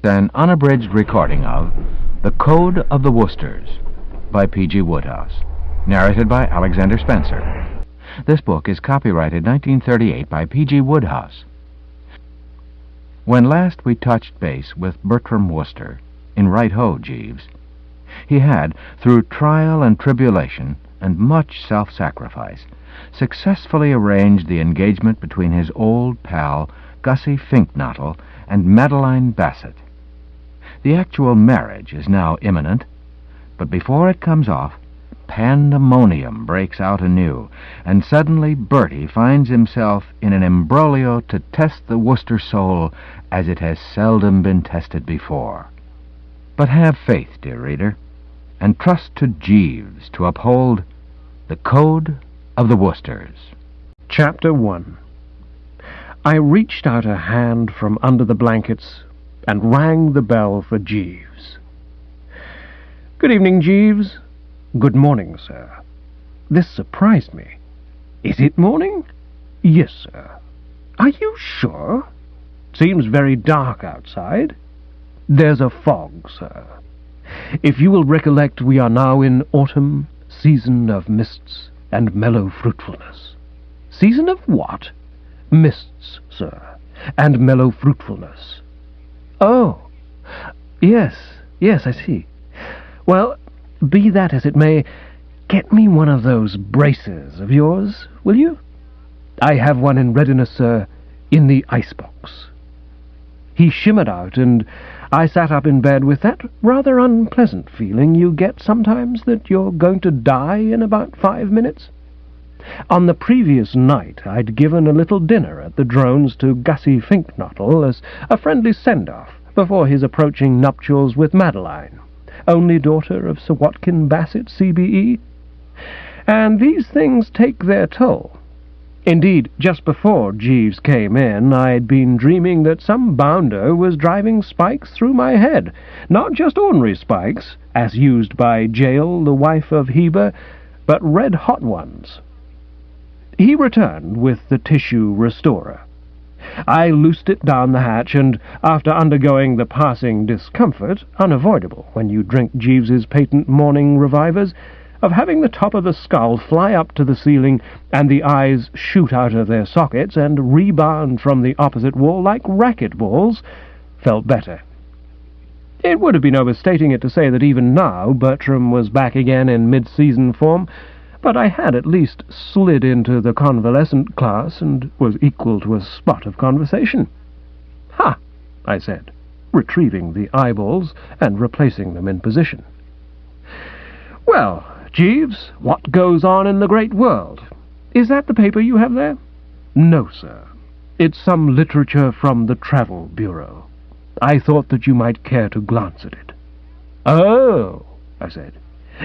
An unabridged recording of The Code of the Woosters by P.G. Wodehouse, narrated by Alexander Spencer. This book is copyrighted 1938 by P.G. Wodehouse. When last we touched base with Bertie Wooster in Right-Ho, Jeeves, he had, through trial and tribulation and much self-sacrifice, successfully arranged the engagement between his old pal Gussie Finknottle and Madeline Bassett. The actual marriage is now imminent, but before it comes off, pandemonium breaks out anew, and suddenly Bertie finds himself in an imbroglio to test the Wooster soul as it has seldom been tested before. But have faith, dear reader, and trust to Jeeves to uphold the Code of the Woosters. Chapter 1. I reached out a hand from under the blankets and rang the bell for Jeeves. "Good evening, Jeeves." "Good morning, sir." This surprised me. "Is it morning?" "Yes, sir." "Are you sure? Seems very dark outside." "There's a fog, sir. If you will recollect, we are now in autumn, season of mists and mellow fruitfulness." "Season of what?" "Mists, sir, and mellow fruitfulness." "Oh, yes, I see. Well, be that as it may, get me one of those braces of yours, will you?" "I have one in readiness, sir, in the icebox." He shimmered out, and I sat up in bed with that rather unpleasant feeling you get sometimes that you're going to die in about 5 minutes. On the previous night I'd given a little dinner at the Drones to Gussie Finknottle as a friendly send-off before his approaching nuptials with Madeline, only daughter of Sir Watkin Bassett, C.B.E. And these things take their toll. Indeed, just before Jeeves came in, I'd been dreaming that some bounder was driving spikes through my head, not just ordinary spikes, as used by Jael, the wife of Heber, but red-hot ones. He returned with the tissue restorer. I loosed it down the hatch, and after undergoing the passing discomfort, unavoidable when you drink Jeeves's patent morning revivers, of having the top of the skull fly up to the ceiling and the eyes shoot out of their sockets and rebound from the opposite wall like racket balls, felt better. It would have been overstating it to say that even now Bertram was back again in mid-season form, but I had at least slid into the convalescent class and was equal to a spot of conversation. "Ha!" I said, retrieving the eyeballs and replacing them in position. "Well, Jeeves, what goes on in the great world? Is that the paper you have there?" "No, sir. It's some literature from the Travel Bureau. I thought that you might care to glance at it." "Oh," I said.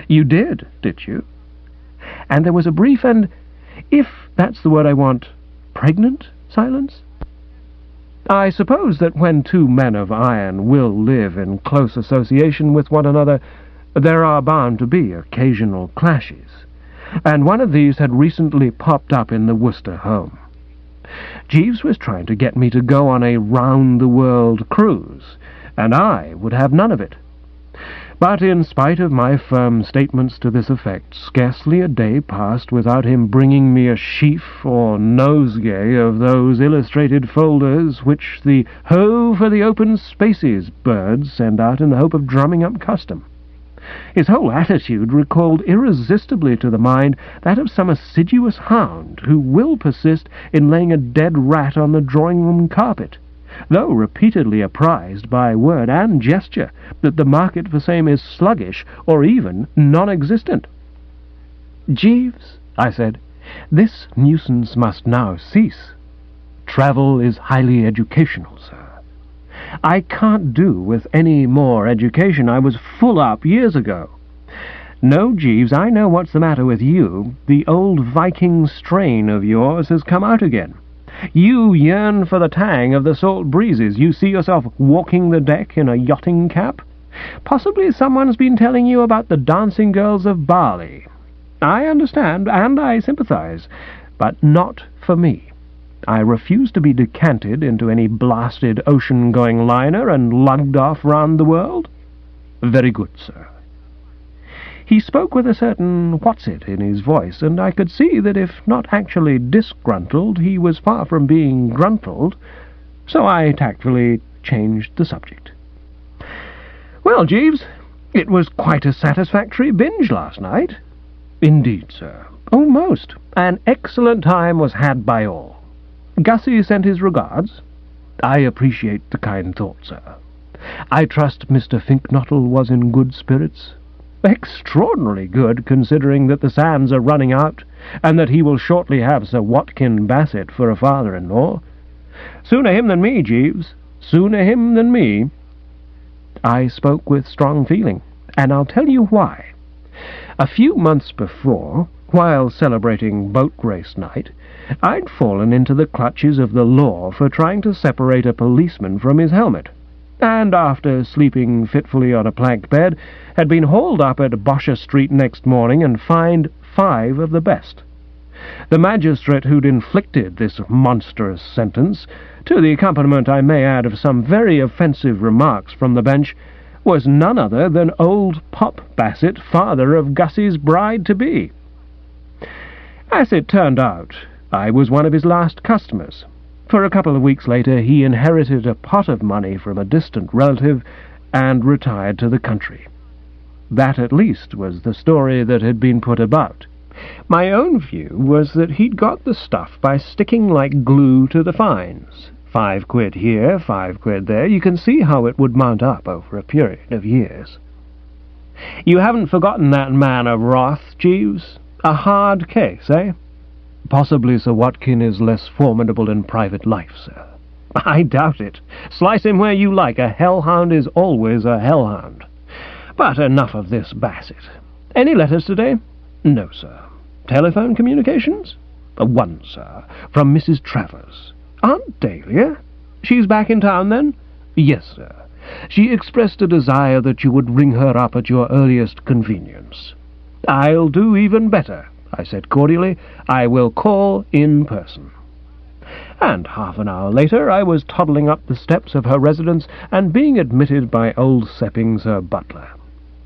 "You did you?" And there was a brief and, if that's the word I want, pregnant silence. I suppose that when two men of iron will live in close association with one another, there are bound to be occasional clashes, and one of these had recently popped up in the Wooster home. Jeeves was trying to get me to go on a round-the-world cruise, and I would have none of it. But in spite of my firm statements to this effect, scarcely a day passed without him bringing me a sheaf or nosegay of those illustrated folders which the Ho for the Open Spaces birds send out in the hope of drumming up custom. His whole attitude recalled irresistibly to the mind that of some assiduous hound who will persist in laying a dead rat on the drawing-room carpet, though repeatedly apprised by word and gesture that the market for same is sluggish or even non-existent. "Jeeves," I said, "this nuisance must now cease. Travel is highly educational, sir. I can't do with any more education. I was full up years ago. No, Jeeves, I know what's the matter with you. The old Viking strain of yours has come out again. You yearn for the tang of the salt breezes. You see yourself walking the deck in a yachting cap. Possibly someone's been telling you about the dancing girls of Bali. I understand, and I sympathize, but not for me. I refuse to be decanted into any blasted ocean-going liner and lugged off round the world. Very good, sir. He spoke with a certain what's-it in his voice, and I could see that if not actually disgruntled, he was far from being gruntled, so I tactfully changed the subject. Well, Jeeves, it was quite a satisfactory binge last night. Indeed, sir. Oh, most. An excellent time was had by all. Gussie sent his regards. I appreciate the kind thought, sir. I trust Mr. Finknottle was in good spirits. Extraordinarily good, considering that the sands are running out, and that he will shortly have Sir Watkin Bassett for a father-in-law. Sooner him than me, Jeeves. Sooner him than me. I spoke with strong feeling, and I'll tell you why. A few months before, while celebrating boat race night, I'd fallen into the clutches of the law for trying to separate a policeman from his helmet, and after sleeping fitfully on a plank bed, had been hauled up at Bosher Street next morning and fined 5 of the best. The magistrate who'd inflicted this monstrous sentence, to the accompaniment, I may add, of some very offensive remarks from the bench, was none other than old Pop Bassett, father of Gussie's bride-to-be. As it turned out, I was one of his last customers, for a couple of weeks later he inherited a pot of money from a distant relative and retired to the country. That at least was the story that had been put about. My own view was that he'd got the stuff by sticking like glue to the fines. 5 quid here, 5 quid there. You can see how it would mount up over a period of years. You haven't forgotten that man of wrath, Jeeves? A hard case, eh? Possibly Sir Watkin is less formidable in private life, sir. I doubt it. Slice him where you like. A hellhound is always a hellhound. But enough of this Bassett. Any letters today? No, sir. Telephone communications? 1, sir, from Mrs. Travers. Aunt Dahlia? She's back in town, then? Yes, sir. She expressed a desire that you would ring her up at your earliest convenience. I'll do even better, I said cordially. I will call in person. And half an hour later I was toddling up the steps of her residence and being admitted by old Seppings, her butler.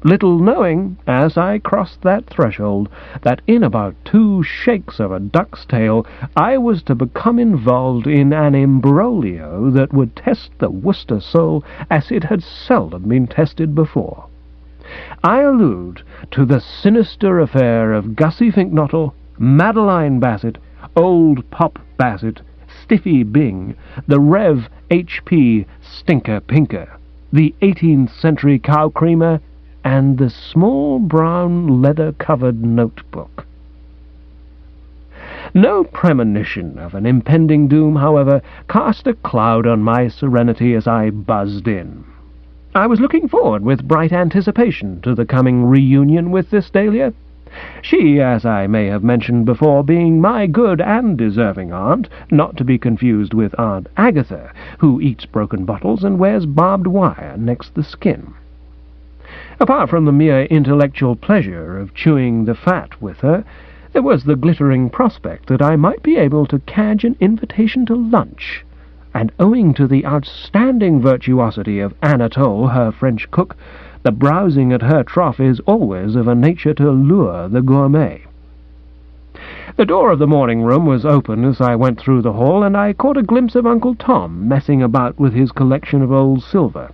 Little knowing, as I crossed that threshold, that in about 2 shakes of a duck's tail I was to become involved in an imbroglio that would test the Wooster soul as it had seldom been tested before. I allude to the sinister affair of Gussie Finknottle, Madeline Bassett, old Pop Bassett, Stiffy Bing, the Rev. H.P. Stinker Pinker, the 18th century cow creamer, and the small brown leather-covered notebook. No premonition of an impending doom, however, cast a cloud on my serenity as I buzzed in. I was looking forward with bright anticipation to the coming reunion with this Dahlia. She, as I may have mentioned before, being my good and deserving aunt, not to be confused with Aunt Agatha, who eats broken bottles and wears barbed wire next the skin. Apart from the mere intellectual pleasure of chewing the fat with her, there was the glittering prospect that I might be able to cadge an invitation to lunch, and owing to the outstanding virtuosity of Anatole, her French cook, the browsing at her trough is always of a nature to lure the gourmet. The door of the morning-room was open as I went through the hall, and I caught a glimpse of Uncle Tom messing about with his collection of old silver.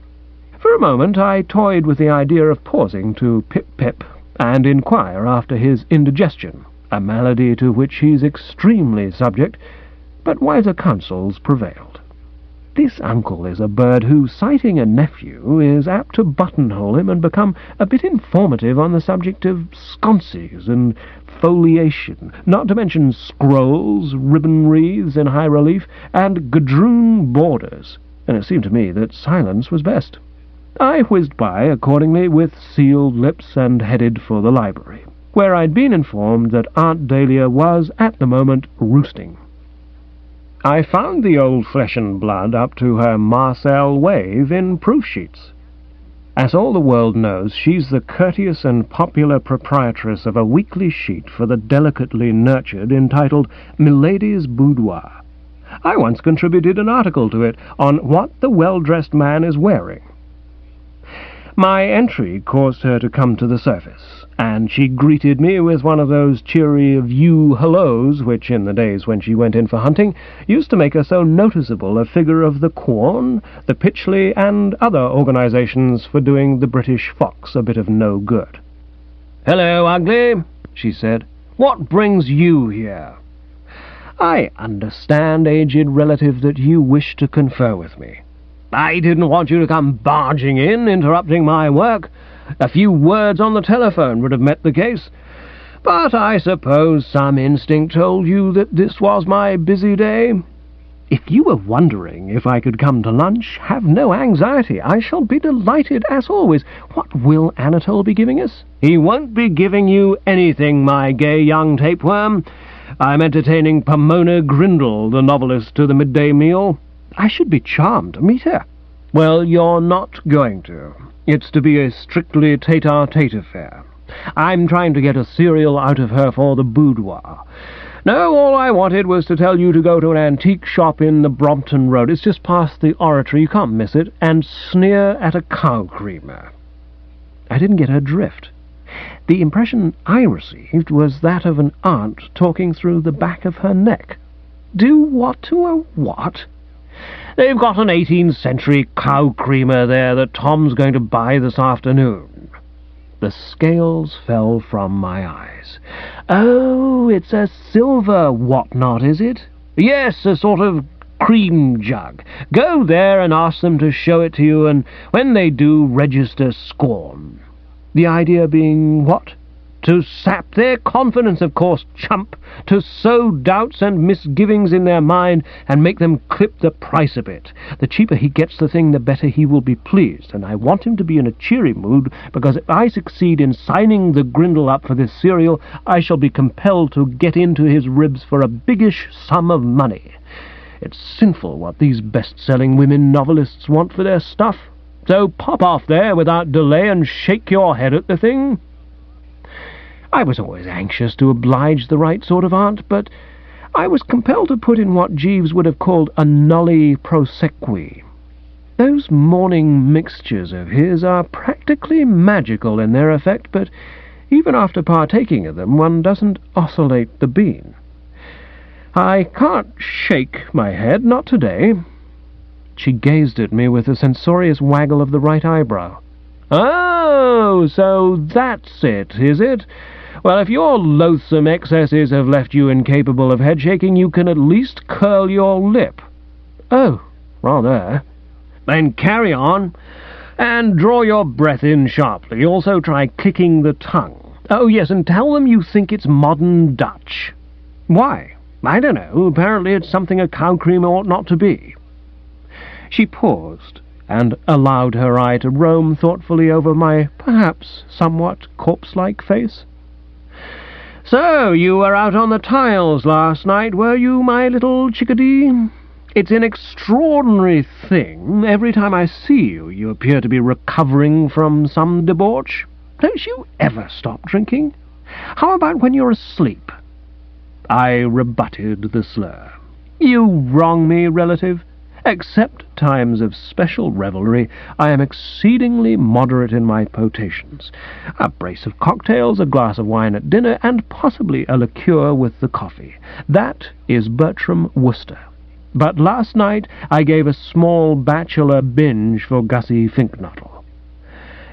For a moment I toyed with the idea of pausing to pip-pip and inquire after his indigestion, a malady to which he's extremely subject, but wiser counsels prevailed. This uncle is a bird who, sighting a nephew, is apt to buttonhole him and become a bit informative on the subject of sconces and foliation, not to mention scrolls, ribbon wreaths in high relief, and gadroon borders, and it seemed to me that silence was best. I whizzed by, accordingly, with sealed lips and headed for the library, where I'd been informed that Aunt Dahlia was, at the moment, roosting. I found the old flesh and blood up to her Marcel wave in proof-sheets. As all the world knows, she's the courteous and popular proprietress of a weekly sheet for the delicately nurtured entitled Milady's Boudoir, I once contributed an article to it on what the well-dressed man is wearing. My entry caused her to come to the surface, and she greeted me with one of those cheery view-hellos which, in the days when she went in for hunting, used to make her so noticeable a figure of the Quorn, the Pytchley, and other organizations for doing the British fox a bit of no good. "Hello, ugly," she said. "What brings you here?" "I understand, aged relative, that you wish to confer with me." "I didn't want you to come barging in, interrupting my work. A few words on the telephone would have met the case. But I suppose some instinct told you that this was my busy day. If you were wondering if I could come to lunch, have no anxiety. I shall be delighted, as always. What will Anatole be giving us?" "He won't be giving you anything, my gay young tapeworm. I'm entertaining Pomona Grindle, the novelist, to the midday meal." "I should be charmed to meet her." "Well, you're not going to. It's to be a strictly tete-a-tete affair. I'm trying to get a serial out of her for the boudoir. No, all I wanted was to tell you to go to an antique shop in the Brompton Road. It's just past the Oratory, you can't miss it, and sneer at a cow creamer." I didn't get her drift. The impression I received was that of an aunt talking through the back of her neck. "Do what to a what?" "They've got an 18th century cow creamer there that Tom's going to buy this afternoon." The scales fell from my eyes. "Oh, it's a silver whatnot, is it?" "Yes, a sort of cream jug. Go there and ask them to show it to you, and when they do, register scorn." The idea being what? To sap their confidence, of course, chump. To sow doubts and misgivings in their mind and make them clip the price a bit. The cheaper he gets the thing, the better he will be pleased, and I want him to be in a cheery mood, because if I succeed in signing the Grindle up for this serial, I shall be compelled to get into his ribs for a biggish sum of money. It's sinful what these best-selling women novelists want for their stuff. So pop off there without delay and shake your head at the thing." I was always anxious to oblige the right sort of aunt, but I was compelled to put in what Jeeves would have called a nulli prosequi. Those morning mixtures of his are practically magical in their effect, but even after partaking of them, one doesn't oscillate the bean. "I can't shake my head, not today." She gazed at me with a censorious waggle of the right eyebrow. "Oh, so that's it, is it? Well, if your loathsome excesses have left you incapable of head-shaking, you can at least curl your lip." "Oh, rather." "Then carry on, and draw your breath in sharply. Also try clicking the tongue. Oh, yes, and tell them you think it's modern Dutch." "Why?" "I don't know. Apparently it's something a cow creamer ought not to be." She paused, and allowed her eye to roam thoughtfully over my perhaps somewhat corpse-like face. "So, you were out on the tiles last night, were you, my little chickadee? It's an extraordinary thing. Every time I see you, you appear to be recovering from some debauch. Don't you ever stop drinking? How about when you're asleep?" I rebutted the slur. "You wrong me, relative. Except times of special revelry, I am exceedingly moderate in my potations. A brace of cocktails, a glass of wine at dinner, and possibly a liqueur with the coffee. That is Bertie Wooster. But last night I gave a small bachelor binge for Gussie Finknottle."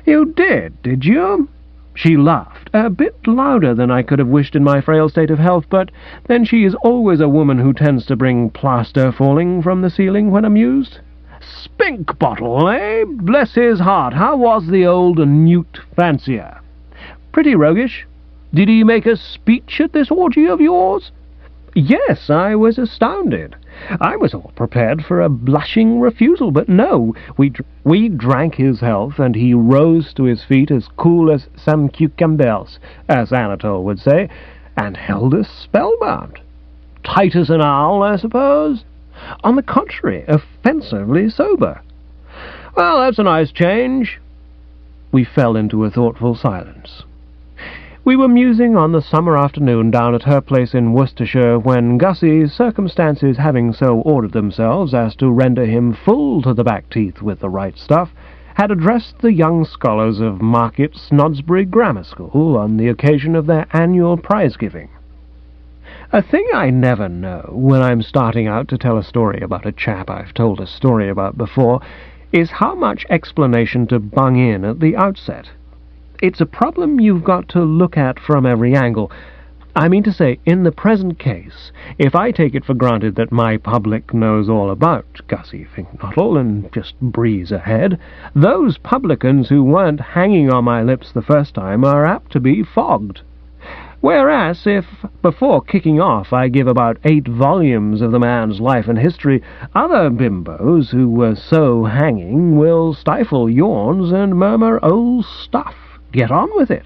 "You did you?" She laughed, a bit louder than I could have wished in my frail state of health, but then she is always a woman who tends to bring plaster falling from the ceiling when amused. "Spink bottle, eh? Bless his heart, how was the old Newt fancier?" "Pretty roguish." "Did he make a speech at this orgy of yours?" "Yes, I was astounded. I was all prepared for a blushing refusal, but no, we drank his health, and he rose to his feet as cool as some cucumbers, as Anatole would say, and held us spellbound. Tight as an owl, I suppose? On the contrary, offensively sober." "Well, that's a nice change." We fell into a thoughtful silence. We were musing on the summer afternoon down at her place in Worcestershire when Gussie, circumstances having so ordered themselves as to render him full to the back teeth with the right stuff, had addressed the young scholars of Market Snodsbury Grammar School on the occasion of their annual prize-giving. A thing I never know when I'm starting out to tell a story about a chap I've told a story about before is how much explanation to bung in at the outset. It's a problem you've got to look at from every angle. I mean to say, in the present case, if I take it for granted that my public knows all about Gussie Finknottle and just breeze ahead, those publicans who weren't hanging on my lips the first time are apt to be fogged. Whereas, if, before kicking off, I give about 8 volumes of the man's life and history, other bimbos who were so hanging will stifle yawns and murmur, "Old stuff, get on with it."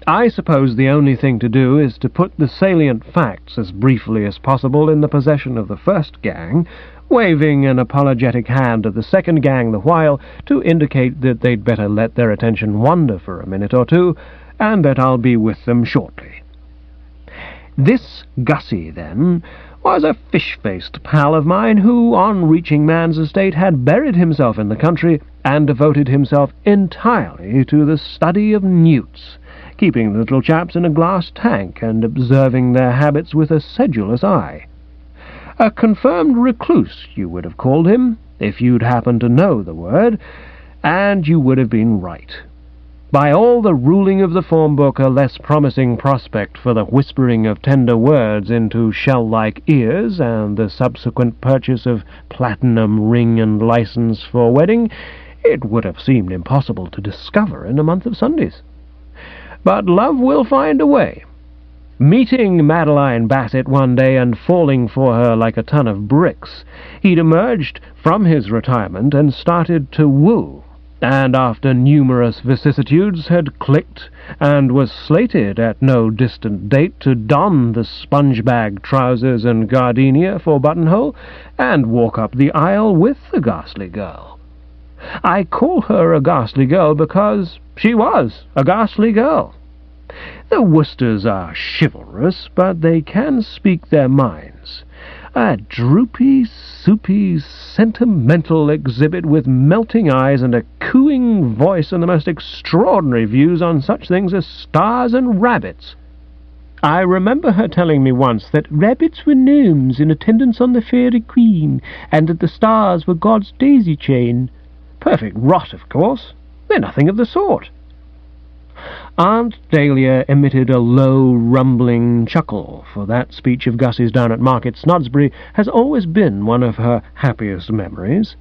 I suppose the only thing to do is to put the salient facts as briefly as possible in the possession of the first gang, waving an apologetic hand at the second gang the while to indicate that they'd better let their attention wander for a minute or two, and that I'll be with them shortly. This Gussie, then, was a fish-faced pal of mine who, on reaching man's estate, had buried himself in the country and devoted himself entirely to the study of newts, keeping the little chaps in a glass tank and observing their habits with a sedulous eye. A confirmed recluse, you would have called him, if you'd happened to know the word, and you would have been right. By all the ruling of the form book, a less promising prospect for the whispering of tender words into shell-like ears and the subsequent purchase of platinum ring and license for wedding, it would have seemed impossible to discover in a month of Sundays. But love will find a way. Meeting Madeline Bassett one day and falling for her like a ton of bricks, he'd emerged from his retirement and started to woo, and after numerous vicissitudes had clicked and was slated at no distant date to don the sponge-bag trousers and gardenia for buttonhole and walk up the aisle with the ghastly girl. I call her a ghastly girl because she was a ghastly girl. The Woosters are chivalrous, but they can speak their minds. A droopy, soupy, sentimental exhibit with melting eyes and a cooing voice and the most extraordinary views on such things as stars and rabbits. I remember her telling me once that rabbits were gnomes in attendance on the fairy queen, and that the stars were God's daisy chain. Perfect rot, of course. They're nothing of the sort. Aunt Dahlia emitted a low, rumbling chuckle, for that speech of Gussie's down at Market Snodsbury has always been one of her happiest memories.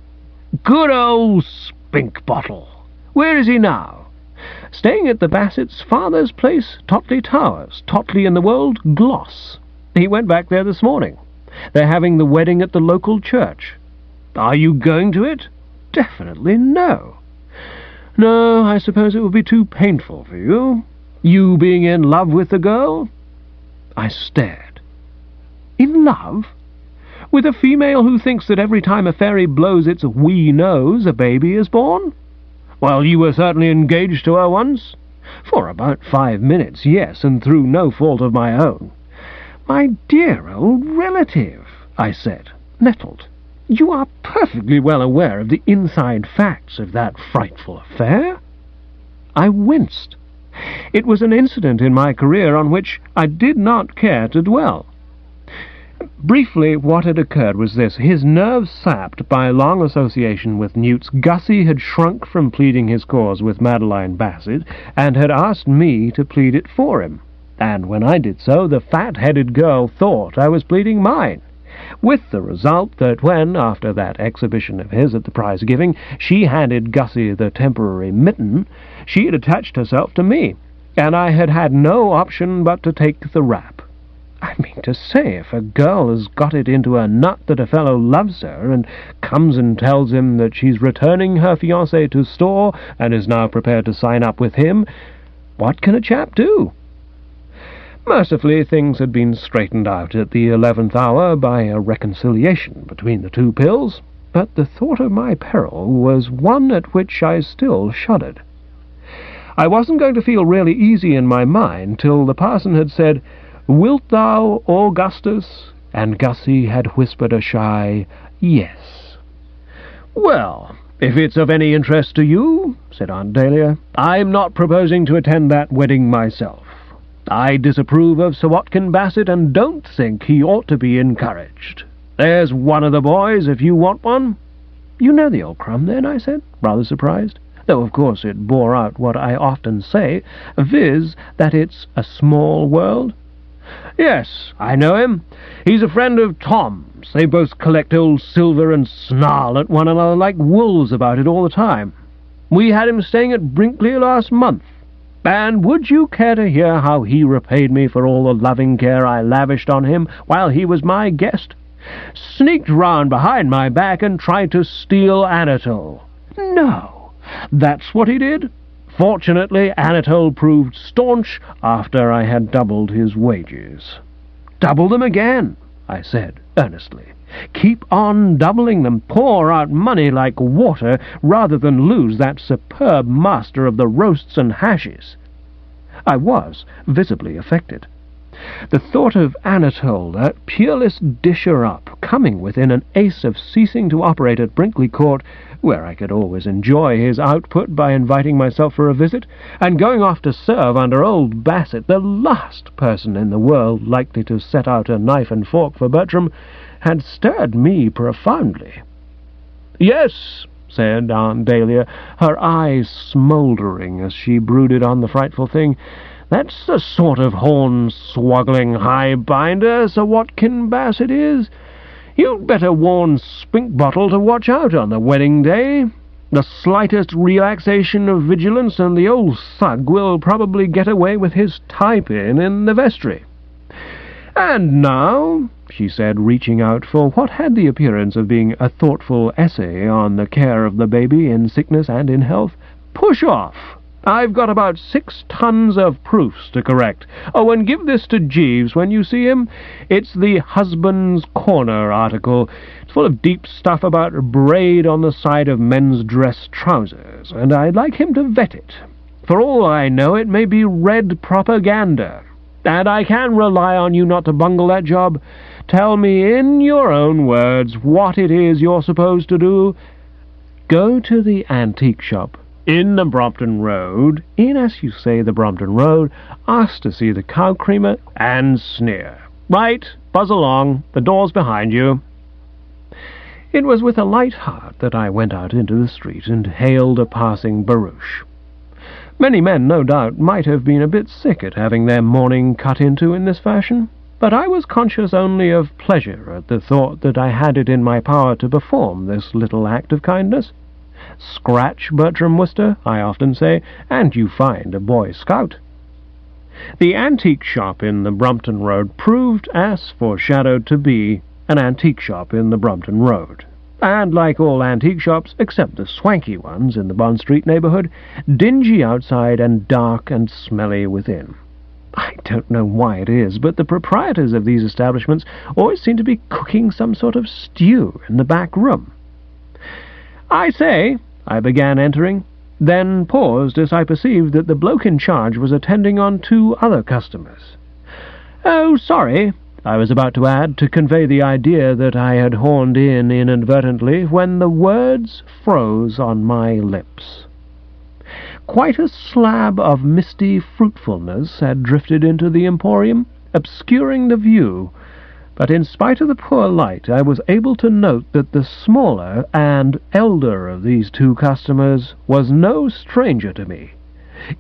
Good old Spink Bottle! Where is he now? Staying at the Bassett's father's place, Totley Towers, Totley in the Wold, Gloss. He went back there this morning. They're having the wedding at the local church. Are you going to it? Definitely no. No, I suppose it would be too painful for you. You being in love with the girl? I stared. In love? With a female who thinks that every time a fairy blows its wee nose, a baby is born? Well, you were certainly engaged to her once. For about 5 minutes, yes, and through no fault of my own. My dear old relative, I said, nettled. You are perfectly well aware of the inside facts of that frightful affair. I winced. It was an incident in my career on which I did not care to dwell. Briefly, what had occurred was this. His nerves sapped by long association with newts, Gussie had shrunk from pleading his cause with Madeline Bassett, and had asked me to plead it for him. And when I did so, the fat-headed girl thought I was pleading mine, with the result that when, after that exhibition of his at the prize-giving, she handed Gussie the temporary mitten, she had attached herself to me, and I had had no option but to take the rap. I mean to say, if a girl has got it into her nut that a fellow loves her, and comes and tells him that she's returning her fiancé to store, and is now prepared to sign up with him, what can a chap do? Mercifully, things had been straightened out at the 11th hour by a reconciliation between the two pills, but the thought of my peril was one at which I still shuddered. I wasn't going to feel really easy in my mind till the parson had said, "Wilt thou, Augustus?" and Gussie had whispered a shy yes. "Well, if it's of any interest to you," said Aunt Dahlia, "I'm not proposing to attend that wedding myself. I disapprove of Sir Watkin Bassett and don't think he ought to be encouraged. There's one of the boys if you want one." "You know the old crumb, then?" I said, rather surprised, though of course it bore out what I often say, viz. That it's a small world. "Yes, I know him. He's a friend of Tom's. They both collect old silver and snarl at one another like wolves about it all the time. We had him staying at Brinkley last month. And would you care to hear how he repaid me for all the loving care I lavished on him while he was my guest? Sneaked round behind my back and tried to steal Anatole. No, that's what he did. Fortunately, Anatole proved staunch after I had doubled his wages." "Double them again," I said earnestly. "Keep on doubling them. Pour out money like water rather than lose that superb master of the roasts and hashes." I was visibly affected. The thought of Anatole, that peerless disher-up, coming within an ace of ceasing to operate at Brinkley Court, where I could always enjoy his output by inviting myself for a visit, and going off to serve under old Bassett, the last person in the world likely to set out a knife and fork for Bertram, had stirred me profoundly. "Yes," said Aunt Dahlia, her eyes smouldering as she brooded on the frightful thing, "that's the sort of horn-swoggling high-binder Sir Watkin Bassett is. You'd better warn Spinkbottle to watch out on the wedding day. The slightest relaxation of vigilance and the old thug will probably get away with his tie-pin in the vestry. And now," she said, reaching out for what had the appearance of being a thoughtful essay on the care of the baby in sickness and in health, "push off. I've got about 6 tons of proofs to correct. Oh, and give this to Jeeves when you see him. It's the Husband's Corner article. It's full of deep stuff about braid on the side of men's dress trousers, and I'd like him to vet it. For all I know, it may be red propaganda. And I can rely on you not to bungle that job. Tell me in your own words what it is you're supposed to do. Go to the antique shop in the Brompton Road, as you say, the Brompton Road, ask to see the cow creamer, and sneer. Right, buzz along, the door's behind you." It was with a light heart that I went out into the street and hailed a passing barouche. Many men, no doubt, might have been a bit sick at having their morning cut into in this fashion, but I was conscious only of pleasure at the thought that I had it in my power to perform this little act of kindness. Scratch Bertram Wooster, I often say, and you find a Boy Scout. The antique shop in the Brompton Road proved, as foreshadowed to be, an antique shop in the Brompton Road, and like all antique shops, except the swanky ones in the Bond Street neighbourhood, dingy outside and dark and smelly within. I don't know why it is, but the proprietors of these establishments always seem to be cooking some sort of stew in the back room. "I say," I began entering, then paused as I perceived that the bloke in charge was attending on 2 other customers. "Oh, sorry," I was about to add, to convey the idea that I had horned in inadvertently, when the words froze on my lips. Quite a slab of misty fruitfulness had drifted into the emporium, obscuring the view, but in spite of the poor light I was able to note that the smaller and elder of these 2 customers was no stranger to me.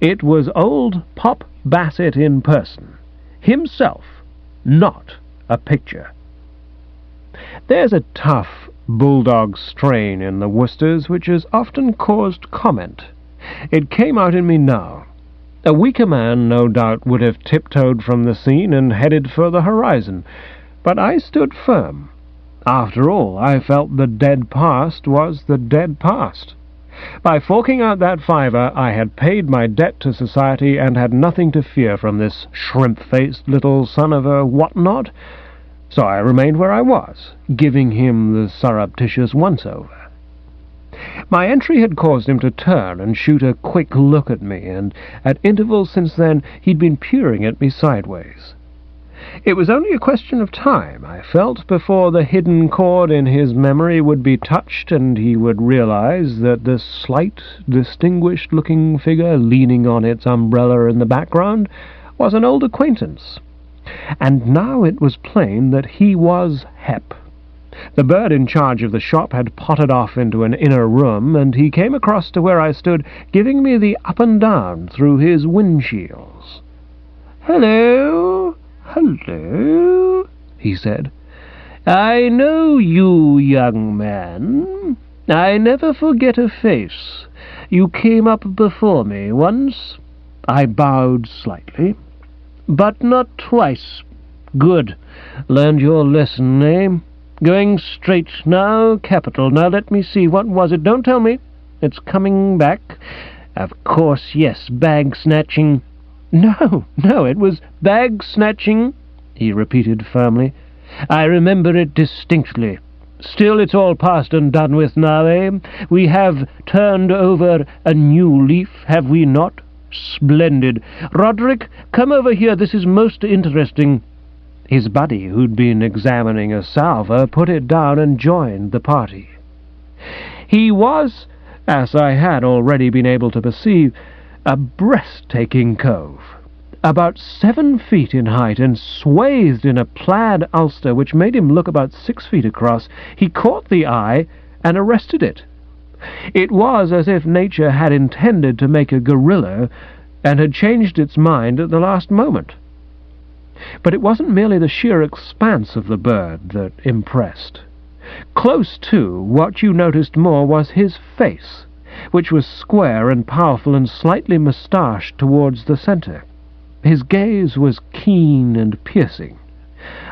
It was old Pop Bassett in person, himself, not a picture. There's a tough bulldog strain in the Woosters which has often caused comment. It came out in me now. A weaker man, no doubt, would have tiptoed from the scene and headed for the horizon, but I stood firm. After all, I felt the dead past was the dead past. By forking out that £5, I had paid my debt to society and had nothing to fear from this shrimp-faced little son of a what-not, so I remained where I was, giving him the surreptitious once-over. My entry had caused him to turn and shoot a quick look at me, and at intervals since then he'd been peering at me sideways. It was only a question of time, I felt, before the hidden chord in his memory would be touched and he would realize that the slight, distinguished-looking figure leaning on its umbrella in the background was an old acquaintance. And now it was plain that he was Hep. The bird in charge of the shop had potted off into an inner room, and he came across to where I stood, giving me the up and down through his windshields. "Hello, hello," he said. "I know you, young man. I never forget a face. You came up before me once." I bowed slightly. "But not twice. Good. Learned your lesson, eh? Going straight now? Capital. Now let me see. What was it? Don't tell me. It's coming back. Of course, yes. Bag snatching." No, it was bag snatching," he repeated firmly. "I remember it distinctly. Still, it's all past and done with now, eh? We have turned over a new leaf, have we not? Splendid. Roderick, come over here. This is most interesting." His buddy, who'd been examining a salver, put it down and joined the party. He was, as I had already been able to perceive, a breathtaking cove, about 7 feet in height and swathed in a plaid ulster which made him look about 6 feet across. He caught the eye and arrested it. It was as if nature had intended to make a gorilla and had changed its mind at the last moment. But it wasn't merely the sheer expanse of the bird that impressed. Close to, what you noticed more was his face, which was square and powerful and slightly moustached towards the center. His gaze was keen and piercing.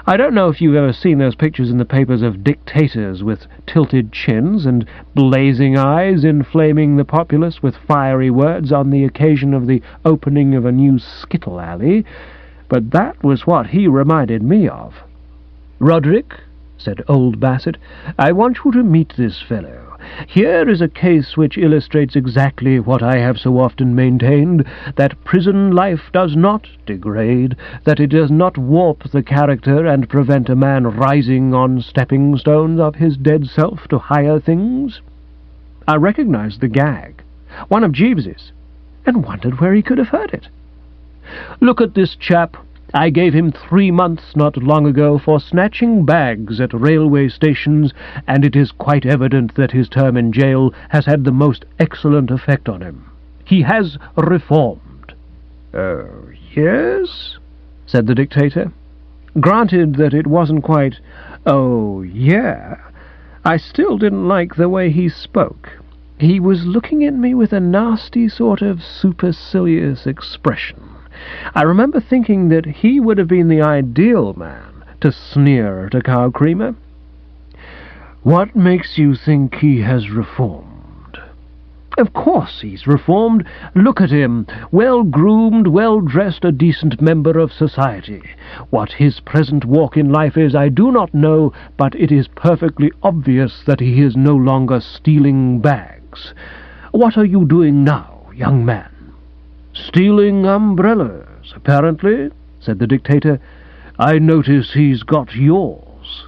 I don't know if you've ever seen those pictures in the papers of dictators with tilted chins and blazing eyes inflaming the populace with fiery words on the occasion of the opening of a new skittle alley, but that was what he reminded me of. "Roderick," said old Bassett, "I want you to meet this fellow. Here is a case which illustrates exactly what I have so often maintained, that prison life does not degrade, that it does not warp the character and prevent a man rising on stepping stones of his dead self to higher things." I recognized the gag, one of Jeeves's, and wondered where he could have heard it. "Look at this chap. I gave him 3 months not long ago for snatching bags at railway stations, and it is quite evident that his term in jail has had the most excellent effect on him. He has reformed." "Oh, yes?" said the dictator. Granted that it wasn't quite, "Oh, yeah," I still didn't like the way he spoke. He was looking at me with a nasty sort of supercilious expression. I remember thinking that he would have been the ideal man to sneer at a cow creamer. "What makes you think he has reformed?" "Of course he's reformed. Look at him, well-groomed, well-dressed, a decent member of society. What his present walk in life is, I do not know, but it is perfectly obvious that he is no longer stealing bags. What are you doing now, young man?" "Stealing umbrellas, apparently," said the dictator. "I notice he's got yours."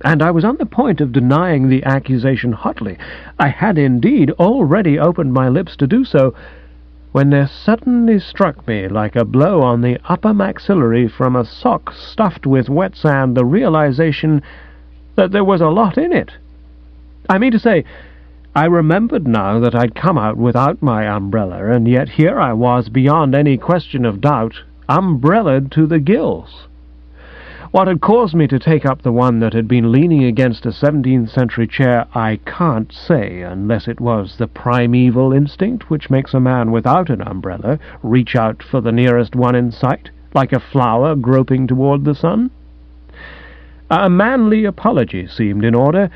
And I was on the point of denying the accusation hotly. I had indeed already opened my lips to do so, when there suddenly struck me, like a blow on the upper maxillary from a sock stuffed with wet sand, the realization that there was a lot in it. I mean to say, I remembered now that I'd come out without my umbrella, and yet here I was, beyond any question of doubt, umbrellaed to the gills. What had caused me to take up the one that had been leaning against a 17th-century chair, I can't say, unless it was the primeval instinct which makes a man without an umbrella reach out for the nearest one in sight, like a flower groping toward the sun. A manly apology seemed in order.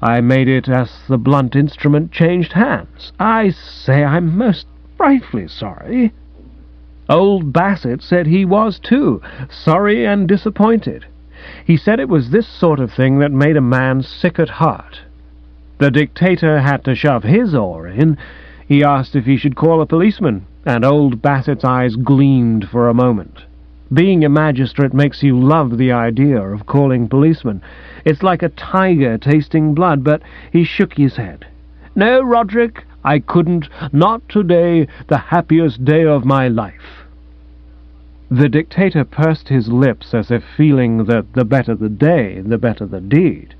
I made it as the blunt instrument changed hands. "I say, I'm most frightfully sorry." Old Bassett said he was too, sorry and disappointed. He said it was this sort of thing that made a man sick at heart. The dictator had to shove his oar in. He asked if he should call a policeman, and old Bassett's eyes gleamed for a moment. Being a magistrate makes you love the idea of calling policemen. It's like a tiger tasting blood, but he shook his head. "No, Roderick, I couldn't. Not today, the happiest day of my life." The dictator pursed his lips as if feeling that the better the day, the better the deed.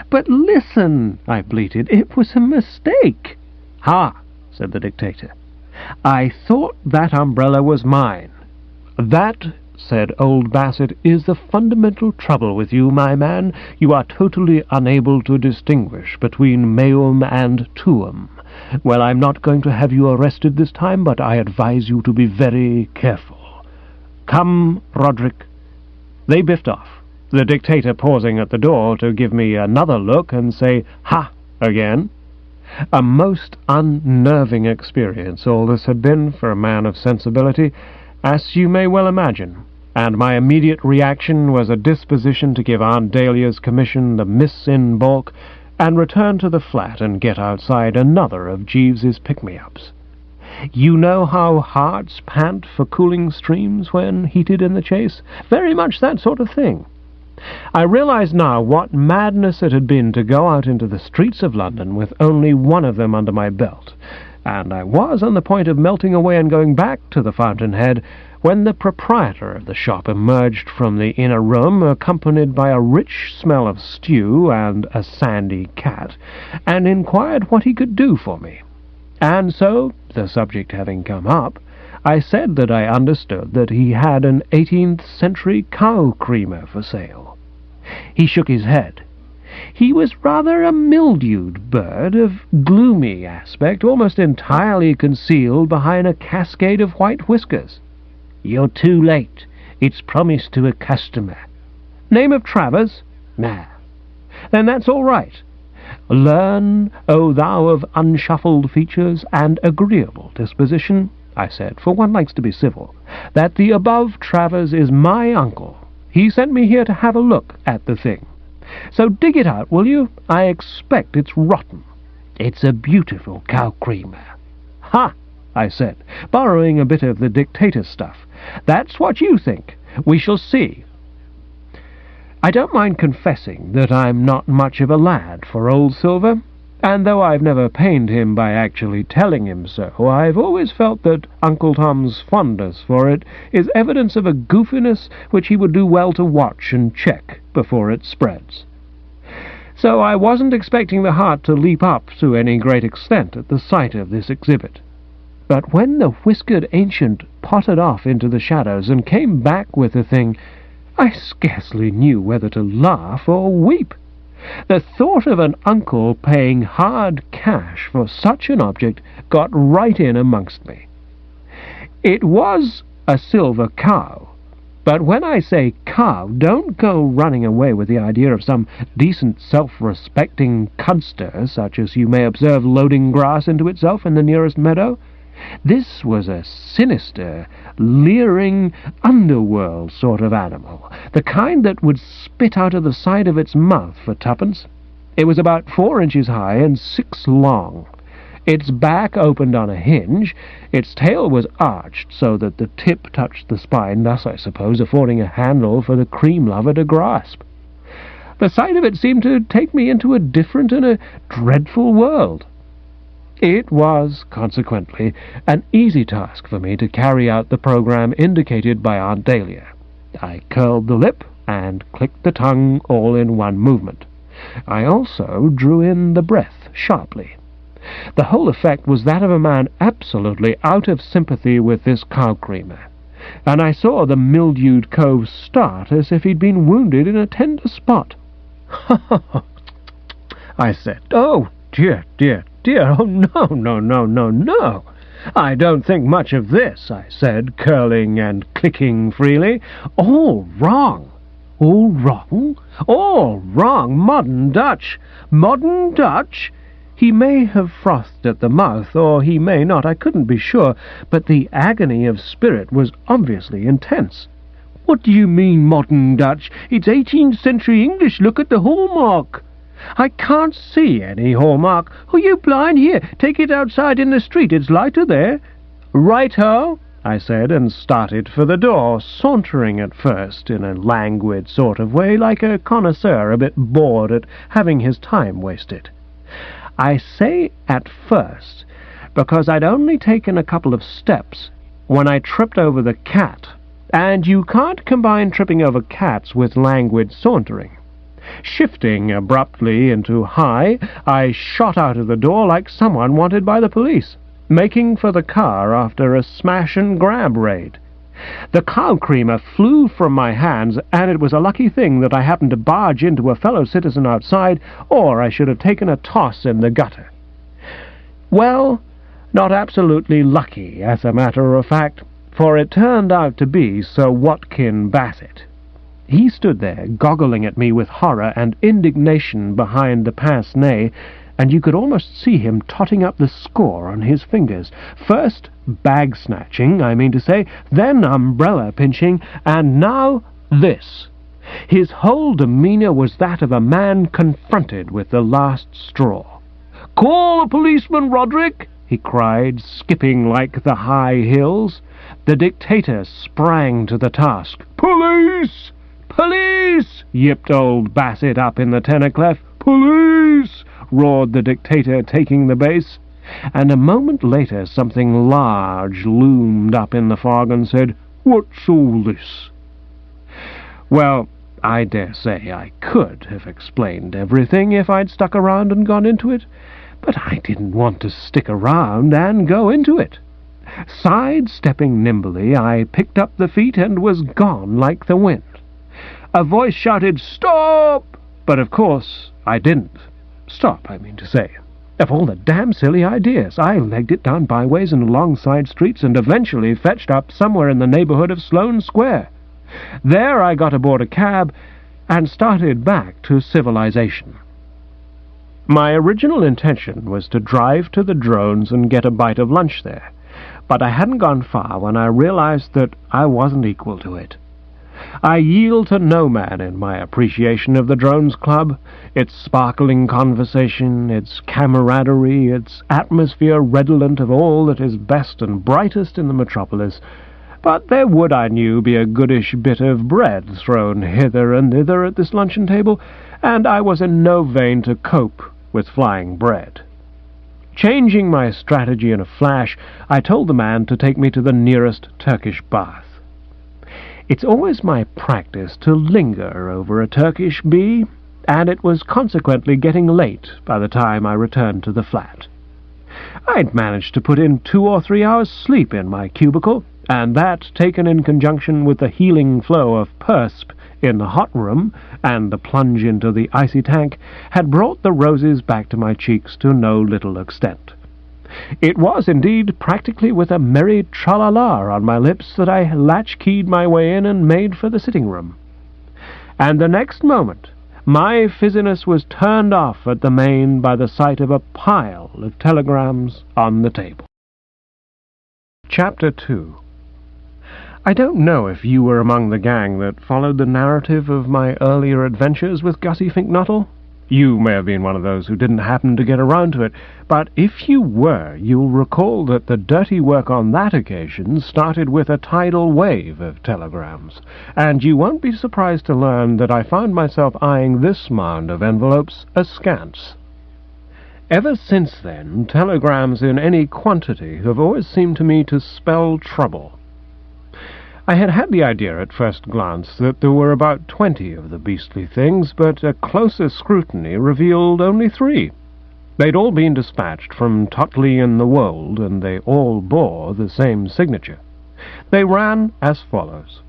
"But listen," I bleated, "it was a mistake." "Ha," said the dictator. "I thought that umbrella was mine." "That," said old Bassett, "is the fundamental trouble with you, my man. You are totally unable to distinguish between meum and tuum. Well, I'm not going to have you arrested this time, but I advise you to be very careful. Come, Roderick." They biffed off, the dictator pausing at the door to give me another look and say, "Ha!" again. A most unnerving experience all this had been for a man of sensibility, as you may well imagine, and my immediate reaction was a disposition to give Aunt Dahlia's commission the miss in baulk and return to the flat and get outside another of Jeeves's pick-me-ups. You know how hearts pant for cooling streams when heated in the chase? Very much that sort of thing. I realize now what madness it had been to go out into the streets of London with only one of them under my belt, and I was on the point of melting away and going back to the fountainhead when the proprietor of the shop emerged from the inner room, accompanied by a rich smell of stew and a sandy cat, and inquired what he could do for me. And so, the subject having come up, I said that I understood that he had an 18th century cow creamer for sale. He shook his head. He was rather a mildewed bird of gloomy aspect, almost entirely concealed behind a cascade of white whiskers. "You're too late. It's promised to a customer." "Name of Travers?" "Nah." "Then that's all right. Learn, O thou of unshuffled features and agreeable disposition," I said, for one likes to be civil, "that the above Travers is my uncle. He sent me here to have a look at the thing. So dig it out, will you? I expect it's rotten." "It's a beautiful cow creamer." "Ha!" I said, borrowing a bit of the dictator's stuff. "That's what you think. We shall see." I don't mind confessing that I'm not much of a lad for old Silver, and though I've never pained him by actually telling him so, I've always felt that Uncle Tom's fondness for it is evidence of a goofiness which he would do well to watch and check before it spreads. So I wasn't expecting the heart to leap up to any great extent at the sight of this exhibit. But when the whiskered ancient pottered off into the shadows and came back with the thing, I scarcely knew whether to laugh or weep. The thought of an uncle paying hard cash for such an object got right in amongst me. It was a silver cow, but when I say cow, don't go running away with the idea of some decent self-respecting cunster such as you may observe loading grass into itself in the nearest meadow. This was a sinister, leering, underworld sort of animal, the kind that would spit out of the side of its mouth for twopence. It was about 4 inches high and 6 long. Its back opened on a hinge, its tail was arched so that the tip touched the spine, thus, I suppose, affording a handle for the cream lover to grasp. The sight of it seemed to take me into a different and a dreadful world. It was, consequently, an easy task for me to carry out the program indicated by Aunt Dahlia. I curled the lip and clicked the tongue all in one movement. I also drew in the breath sharply. The whole effect was that of a man absolutely out of sympathy with this cow creamer, and I saw the mildewed cove start as if he'd been wounded in a tender spot. "Ha! I said. "Oh, dear, dear, dear, oh, no. I don't think much of this," I said, curling and clicking freely. "All wrong. All wrong? All wrong. Modern Dutch. Modern Dutch?" He may have frothed at the mouth, or he may not, I couldn't be sure, but the agony of spirit was obviously intense. "What do you mean, modern Dutch? It's 18th century English. Look at the hallmark." "I can't see any hallmark. Oh, you blind? Here, take it outside in the street. It's lighter there." "Right-ho," I said, and started for the door, sauntering at first in a languid sort of way, like a connoisseur a bit bored at having his time wasted. I say at first, because I'd only taken a couple of steps when I tripped over the cat, and you can't combine tripping over cats with languid sauntering. Shifting abruptly into high, I shot out of the door like someone wanted by the police, making for the car after a smash-and-grab raid. The cow creamer flew from my hands, and it was a lucky thing that I happened to barge into a fellow citizen outside, or I should have taken a toss in the gutter. Well, not absolutely lucky, as a matter of fact, for it turned out to be Sir Watkin Bassett. He stood there, goggling at me with horror and indignation behind the pince-nez, and you could almost see him totting up the score on his fingers. First bag-snatching, I mean to say, then umbrella-pinching, and now this. His whole demeanour was that of a man confronted with the last straw. "Call a policeman, Roderick!" he cried, skipping like the high hills. The dictator sprang to the task. "Police! Police!" yipped old Bassett up in the tenor clef. "Police!" roared the dictator, taking the bass. And a moment later something large loomed up in the fog and said, "What's all this?" Well, I dare say I could have explained everything if I'd stuck around and gone into it, but I didn't want to stick around and go into it. Sidestepping nimbly, I picked up the feet and was gone like the wind. A voice shouted, "Stop!" But of course I didn't stop, I mean to say. Of all the damn silly ideas, I legged it down byways and along side streets and eventually fetched up somewhere in the neighborhood of Sloane Square. There I got aboard a cab and started back to civilization. My original intention was to drive to the Drones and get a bite of lunch there, but I hadn't gone far when I realized that I wasn't equal to it. I yield to no man in my appreciation of the Drones Club, its sparkling conversation, its camaraderie, its atmosphere redolent of all that is best and brightest in the metropolis, but there would, I knew, be a goodish bit of bread thrown hither and thither at this luncheon table, and I was in no vein to cope with flying bread. Changing my strategy in a flash, I told the man to take me to the nearest Turkish bath. It's always my practice to linger over a Turkish bee, and it was consequently getting late by the time I returned to the flat. I'd managed to put in 2 or 3 hours' sleep in my cubicle, and that, taken in conjunction with the healing flow of persp in the hot room and the plunge into the icy tank, had brought the roses back to my cheeks to no little extent. It was, indeed, practically with a merry tra-la-la on my lips that I latch-keyed my way in and made for the sitting-room. And the next moment my fizziness was turned off at the main by the sight of a pile of telegrams on the table. Chapter 2. I don't know if you were among the gang that followed the narrative of my earlier adventures with Gussie Fink-Nuttall. You may have been one of those who didn't happen to get around to it, but if you were, you'll recall that the dirty work on that occasion started with a tidal wave of telegrams, and you won't be surprised to learn that I found myself eyeing this mound of envelopes askance. Ever since then, telegrams in any quantity have always seemed to me to spell trouble. I had had the idea at first glance that there were about 20 of the beastly things, but a closer scrutiny revealed only 3. They'd all been dispatched from Totley in the Wold, and they all bore the same signature. They ran as follows.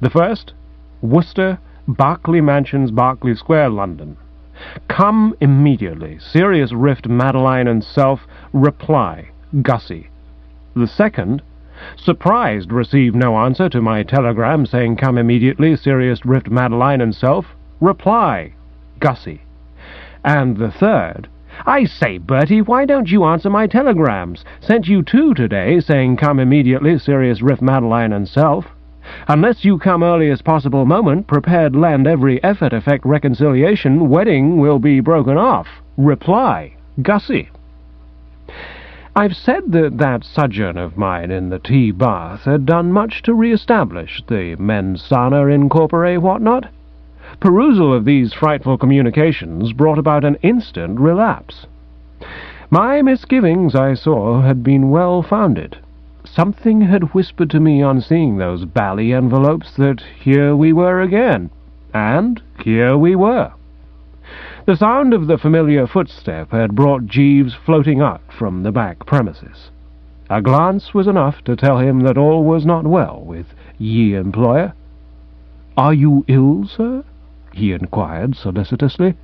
The first, Wooster, Berkeley Mansions, Berkeley Square, London. Come immediately. Serious rift, Madeline and self. Reply, Gussie. The second, surprised received no answer to my telegram saying come immediately, serious rift, Madeline and self. Reply, Gussie. And the third, I say, Bertie, why don't you answer my telegrams? Sent you 2 today saying come immediately, serious rift, Madeline and self. Unless you come earliest possible moment, prepared lend every effort effect reconciliation, wedding will be broken off. Reply, Gussie. I've said that sojourn of mine in the tea bath had done much to re-establish the mens sana in corpore whatnot. Perusal of these frightful communications brought about an instant relapse. My misgivings, I saw, had been well-founded. Something had whispered to me on seeing those bally envelopes that here we were again, and here we were. The sound of the familiar footstep had brought Jeeves floating out from the back premises. A glance was enough to tell him that all was not well with ye employer. "Are you ill, sir?" he inquired solicitously.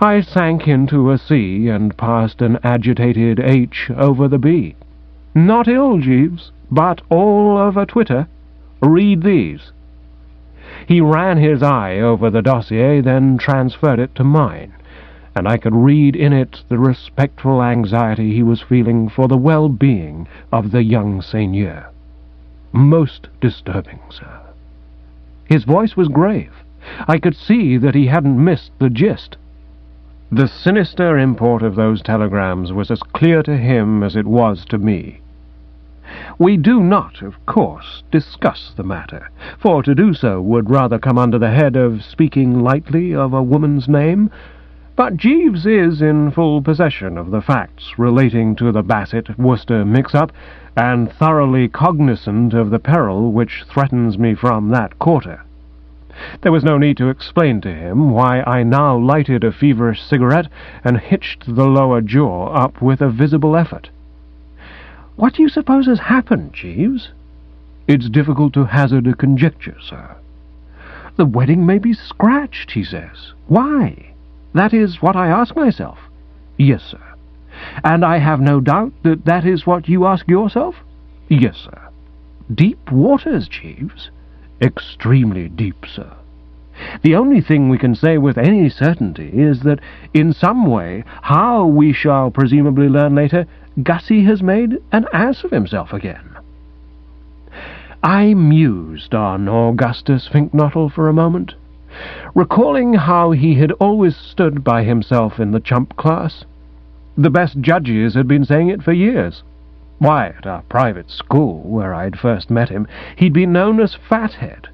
I sank into a C and passed an agitated H over the B. "Not ill, Jeeves, but all of a twitter. Read these." He ran his eye over the dossier, then transferred it to mine, and I could read in it the respectful anxiety he was feeling for the well-being of the young seigneur. "Most disturbing, sir." His voice was grave. I could see that he hadn't missed the gist. The sinister import of those telegrams was as clear to him as it was to me. We do not, of course, discuss the matter, for to do so would rather come under the head of speaking lightly of a woman's name, but Jeeves is in full possession of the facts relating to the Bassett-Wooster mix-up, and thoroughly cognizant of the peril which threatens me from that quarter. There was no need to explain to him why I now lighted a feverish cigarette and hitched the lower jaw up with a visible effort. "What do you suppose has happened, Jeeves?" "It's difficult to hazard a conjecture, sir." "The wedding may be scratched," he says. "Why? That is what I ask myself." "Yes, sir." "And I have no doubt that that is what you ask yourself?" "Yes, sir." "Deep waters, Jeeves." "Extremely deep, sir." "The only thing we can say with any certainty is that, in some way, how we shall presumably learn later, Gussie has made an ass of himself again." I mused on Augustus Finknottle for a moment, recalling how he had always stood by himself in the chump class. The best judges had been saying it for years. Why, at our private school, where I'd first met him, he'd been known as Fathead,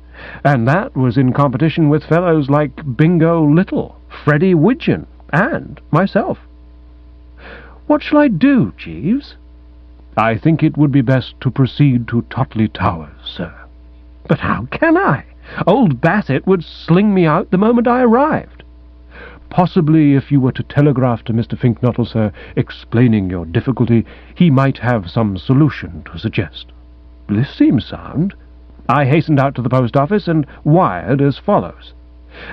and that was in competition with fellows like Bingo Little, Freddie Widgeon, and myself. "What shall I do, Jeeves?" "I think it would be best to proceed to Totley Towers, sir." "But how can I? Old Bassett would sling me out the moment I arrived." "Possibly if you were to telegraph to Mr. Finknottle, sir, explaining your difficulty, he might have some solution to suggest." "This seems sound." I hastened out to the post office and wired as follows: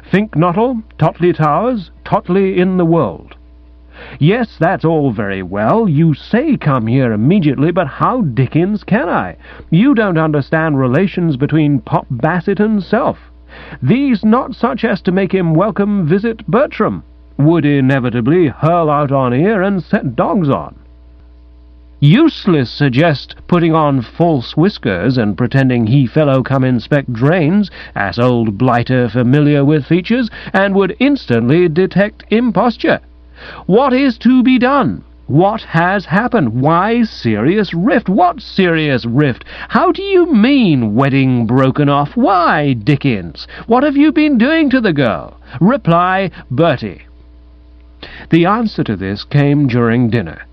"Finknottle, Totley Towers, Totley in the World." "Yes, that's all very well. You say come here immediately, but how dickens can I? You don't understand relations between Pop Bassett and self. These not such as to make him welcome visit Bertram. Would inevitably hurl out on ear and set dogs on. Useless suggest putting on false whiskers and pretending he fellow come inspect drains, as old blighter familiar with features, and would instantly detect imposture. What is to be done? What has happened? Why serious rift? What serious rift? How do you mean wedding broken off? Why, Dickens? What have you been doing to the girl? Reply, Bertie." The answer to this came during dinner.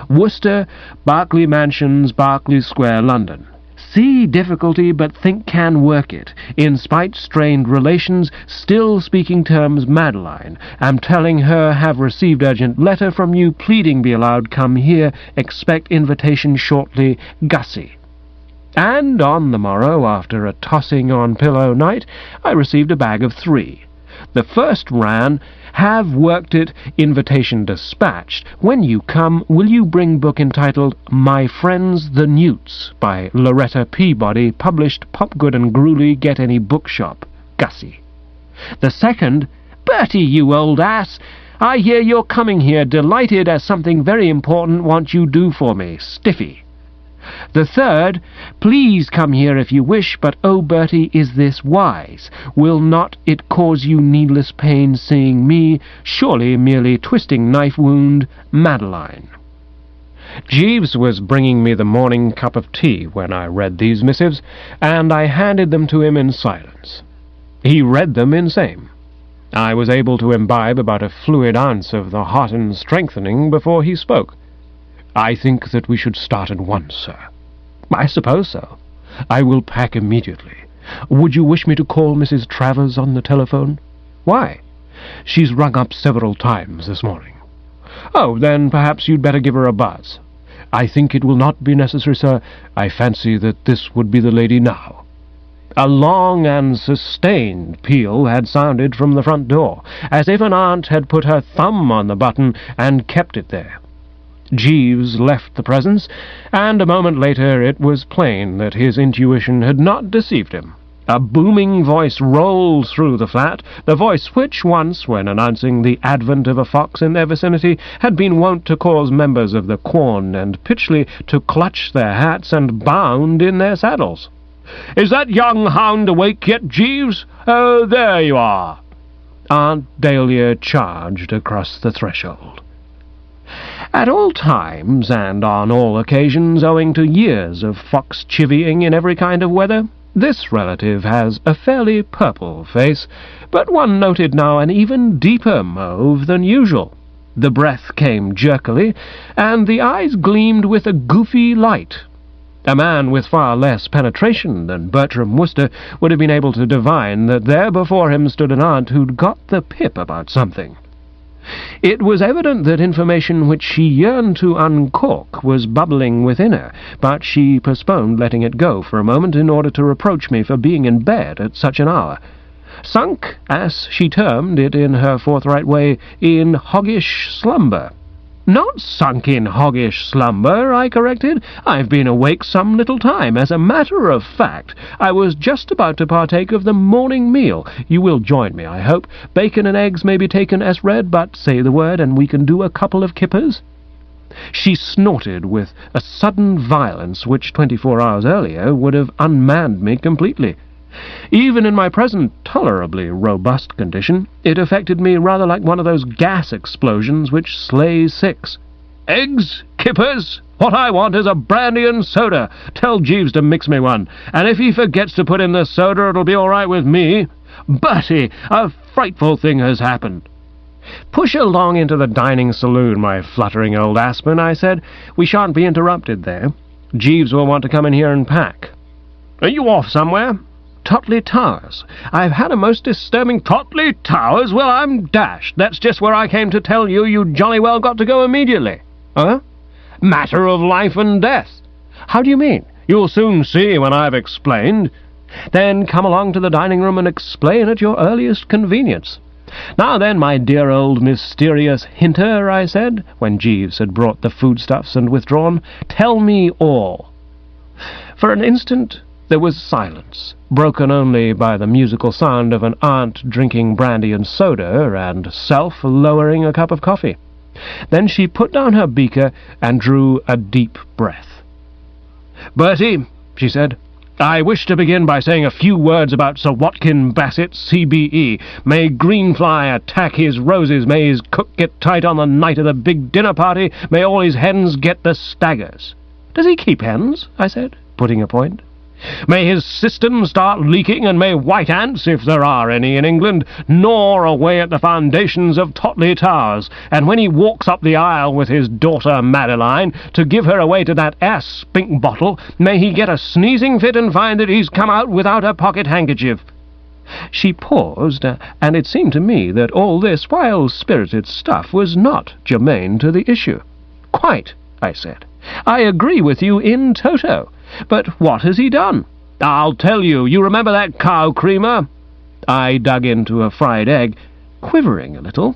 Wooster, Berkeley Mansions, Berkeley Square, London. See difficulty, but think can work it. In spite strained relations, still speaking terms Madeline. Am telling her have received urgent letter from you, pleading be allowed come here, expect invitation shortly, Gussie. And on the morrow, after a tossing on pillow night, I received a bag of 3. The first ran, "Have worked it, invitation dispatched. When you come, will you bring book entitled My Friends the Newts by Loretta Peabody, published Popgood and Grueley, get any bookshop, Gussie." The second, "Bertie, you old ass, I hear you're coming here, delighted as something very important want you do for me, Stiffy. The third, please come here if you wish, but oh, Bertie, is this wise? Will not it cause you needless pain seeing me, surely merely twisting knife wound, Madeline? Jeeves was bringing me the morning cup of tea when I read these missives, and I handed them to him in silence. He read them in same. I was able to imbibe about a fluid ounce of the hot and strengthening before he spoke. "I think that we should start at once, sir." "I suppose so. I will pack immediately. Would you wish me to call Mrs. Travers on the telephone?" "Why?" "She's rung up several times this morning." "Oh, then perhaps you'd better give her a buzz." "I think it will not be necessary, sir. I fancy that this would be the lady now." A long and sustained peal had sounded from the front door, as if an aunt had put her thumb on the button and kept it there. Jeeves left the presence, and a moment later it was plain that his intuition had not deceived him. A booming voice rolled through the flat, the voice which once, when announcing the advent of a fox in their vicinity, had been wont to cause members of the Quorn and Pytchley to clutch their hats and bound in their saddles. "Is that young hound awake yet, Jeeves? Oh, there you are." Aunt Dahlia charged across the threshold. At all times, and on all occasions, owing to years of fox-chivying in every kind of weather, this relative has a fairly purple face, but one noted now an even deeper mauve than usual. The breath came jerkily, and the eyes gleamed with a goofy light. A man with far less penetration than Bertram Wooster would have been able to divine that there before him stood an aunt who'd got the pip about something. It was evident that information which she yearned to uncork was bubbling within her, but she postponed letting it go for a moment in order to reproach me for being in bed at such an hour. Sunk, as she termed it in her forthright way, in hoggish slumber. "Not sunk in hoggish slumber," I corrected. "I've been awake some little time. As a matter of fact, I was just about to partake of the morning meal. You will join me, I hope. Bacon and eggs may be taken as read, but say the word and we can do a couple of kippers." She snorted with a sudden violence which 24 hours earlier would have unmanned me completely. Even in my present tolerably robust condition, it affected me rather like one of those gas explosions which slays 6. "Eggs? Kippers? What I want is a brandy and soda. Tell Jeeves to mix me one, and if he forgets to put in the soda, it'll be all right with me. Bertie, a frightful thing has happened." "Push along into the dining saloon, my fluttering old aspen," I said. "We shan't be interrupted there. Jeeves will want to come in here and pack." "Are you off somewhere?" "Totley Towers. I've had a most disturbing—" "Totley Towers? Well, I'm dashed. That's just where I came to tell you you'd jolly well got to go immediately." "Huh?" "Matter of life and death." "How do you mean?" "You'll soon see when I've explained." "Then come along to the dining-room and explain at your earliest convenience." "Now then, my dear old mysterious hinter," I said, when Jeeves had brought the foodstuffs and withdrawn, "tell me all." For an instant there was silence, broken only by the musical sound of an aunt drinking brandy and soda and self lowering a cup of coffee. Then she put down her beaker and drew a deep breath. "Bertie," she said, "I wish to begin by saying a few words about Sir Watkin Bassett, C.B.E. May Greenfly attack his roses, may his cook get tight on the night of the big dinner party, may all his hens get the staggers." "Does he keep hens?" I said, putting a point. "May his system start leaking, and may white ants, if there are any in England, gnaw away at the foundations of Totley Towers, and when he walks up the aisle with his daughter Madeline to give her away to that ass Spink Bottle, may he get a sneezing fit and find that he's come out without a pocket-handkerchief." She paused, and it seemed to me that all this, while spirited stuff, was not germane to the issue. "Quite," I said. "I agree with you in toto. But what has he done?" "I'll tell you. You remember that cow creamer?" I dug into a fried egg, quivering a little.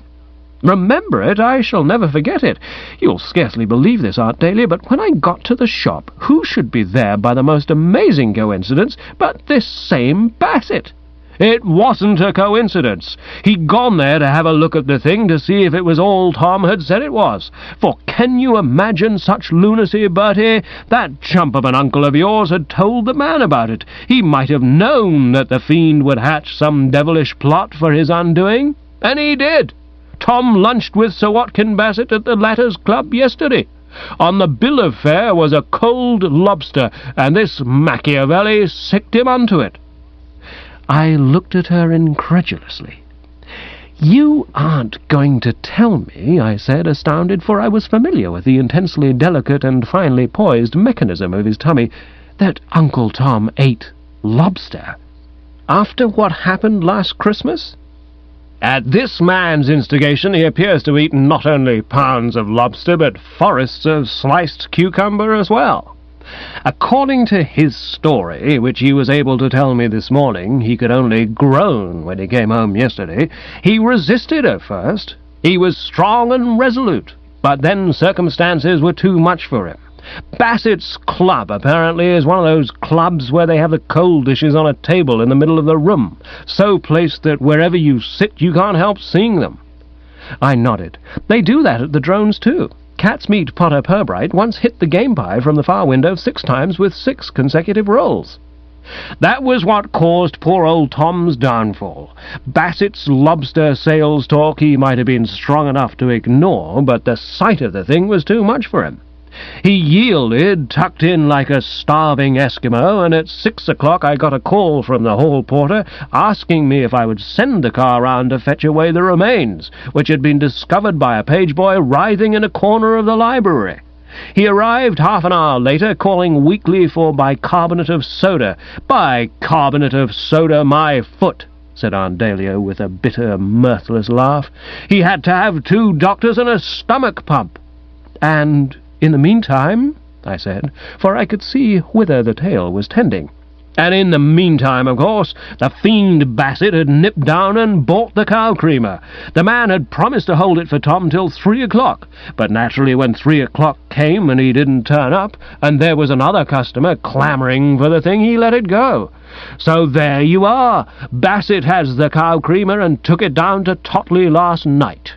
"Remember it? I shall never forget it. You'll scarcely believe this, Aunt Dahlia, but when I got to the shop, who should be there by the most amazing coincidence but this same Bassett? It wasn't a coincidence. He'd gone there to have a look at the thing to see if it was all Tom had said it was. For can you imagine such lunacy, Bertie? That chump of an uncle of yours had told the man about it. He might have known that the fiend would hatch some devilish plot for his undoing. And he did. Tom lunched with Sir Watkin Bassett at the latter's club yesterday. On the bill of fare was a cold lobster, and this Machiavelli sicked him unto it. I looked at her incredulously. "You aren't going to tell me," I said, astounded, for I was familiar with the intensely delicate and finely poised mechanism of his tummy, "that Uncle Tom ate lobster? After what happened last Christmas?" "At this man's instigation he appears to eat not only pounds of lobster, but forests of sliced cucumber as well. According to his story, which he was able to tell me this morning, he could only groan when he came home yesterday. He resisted at first. He was strong and resolute, but then circumstances were too much for him. Bassett's club, apparently, is one of those clubs where they have the cold dishes on a table in the middle of the room, so placed that wherever you sit you can't help seeing them." I nodded. "They do that at the Drones, too. Catsmeat Potter Purbright once hit the game pie from the far window 6 times with 6 consecutive rolls." "That was what caused poor old Tom's downfall. Bassett's lobster sales talk he might have been strong enough to ignore, but the sight of the thing was too much for him. He yielded, tucked in like a starving Eskimo, and at 6 o'clock I got a call from the hall porter asking me if I would send the car round to fetch away the remains, which had been discovered by a page boy writhing in a corner of the library. He arrived half an hour later, calling weakly for bicarbonate of soda. Bicarbonate of soda, my foot!" said Aunt Dahlia with a bitter, mirthless laugh. "He had to have 2 doctors and a stomach pump." "And in the meantime," I said, for I could see whither the tale was tending. "And in the meantime, of course, the fiend Bassett had nipped down and bought the cow creamer. The man had promised to hold it for Tom till 3 o'clock, but naturally when 3 o'clock came and he didn't turn up, and there was another customer clamouring for the thing, he let it go. So there you are. Bassett has the cow creamer and took it down to Totley last night."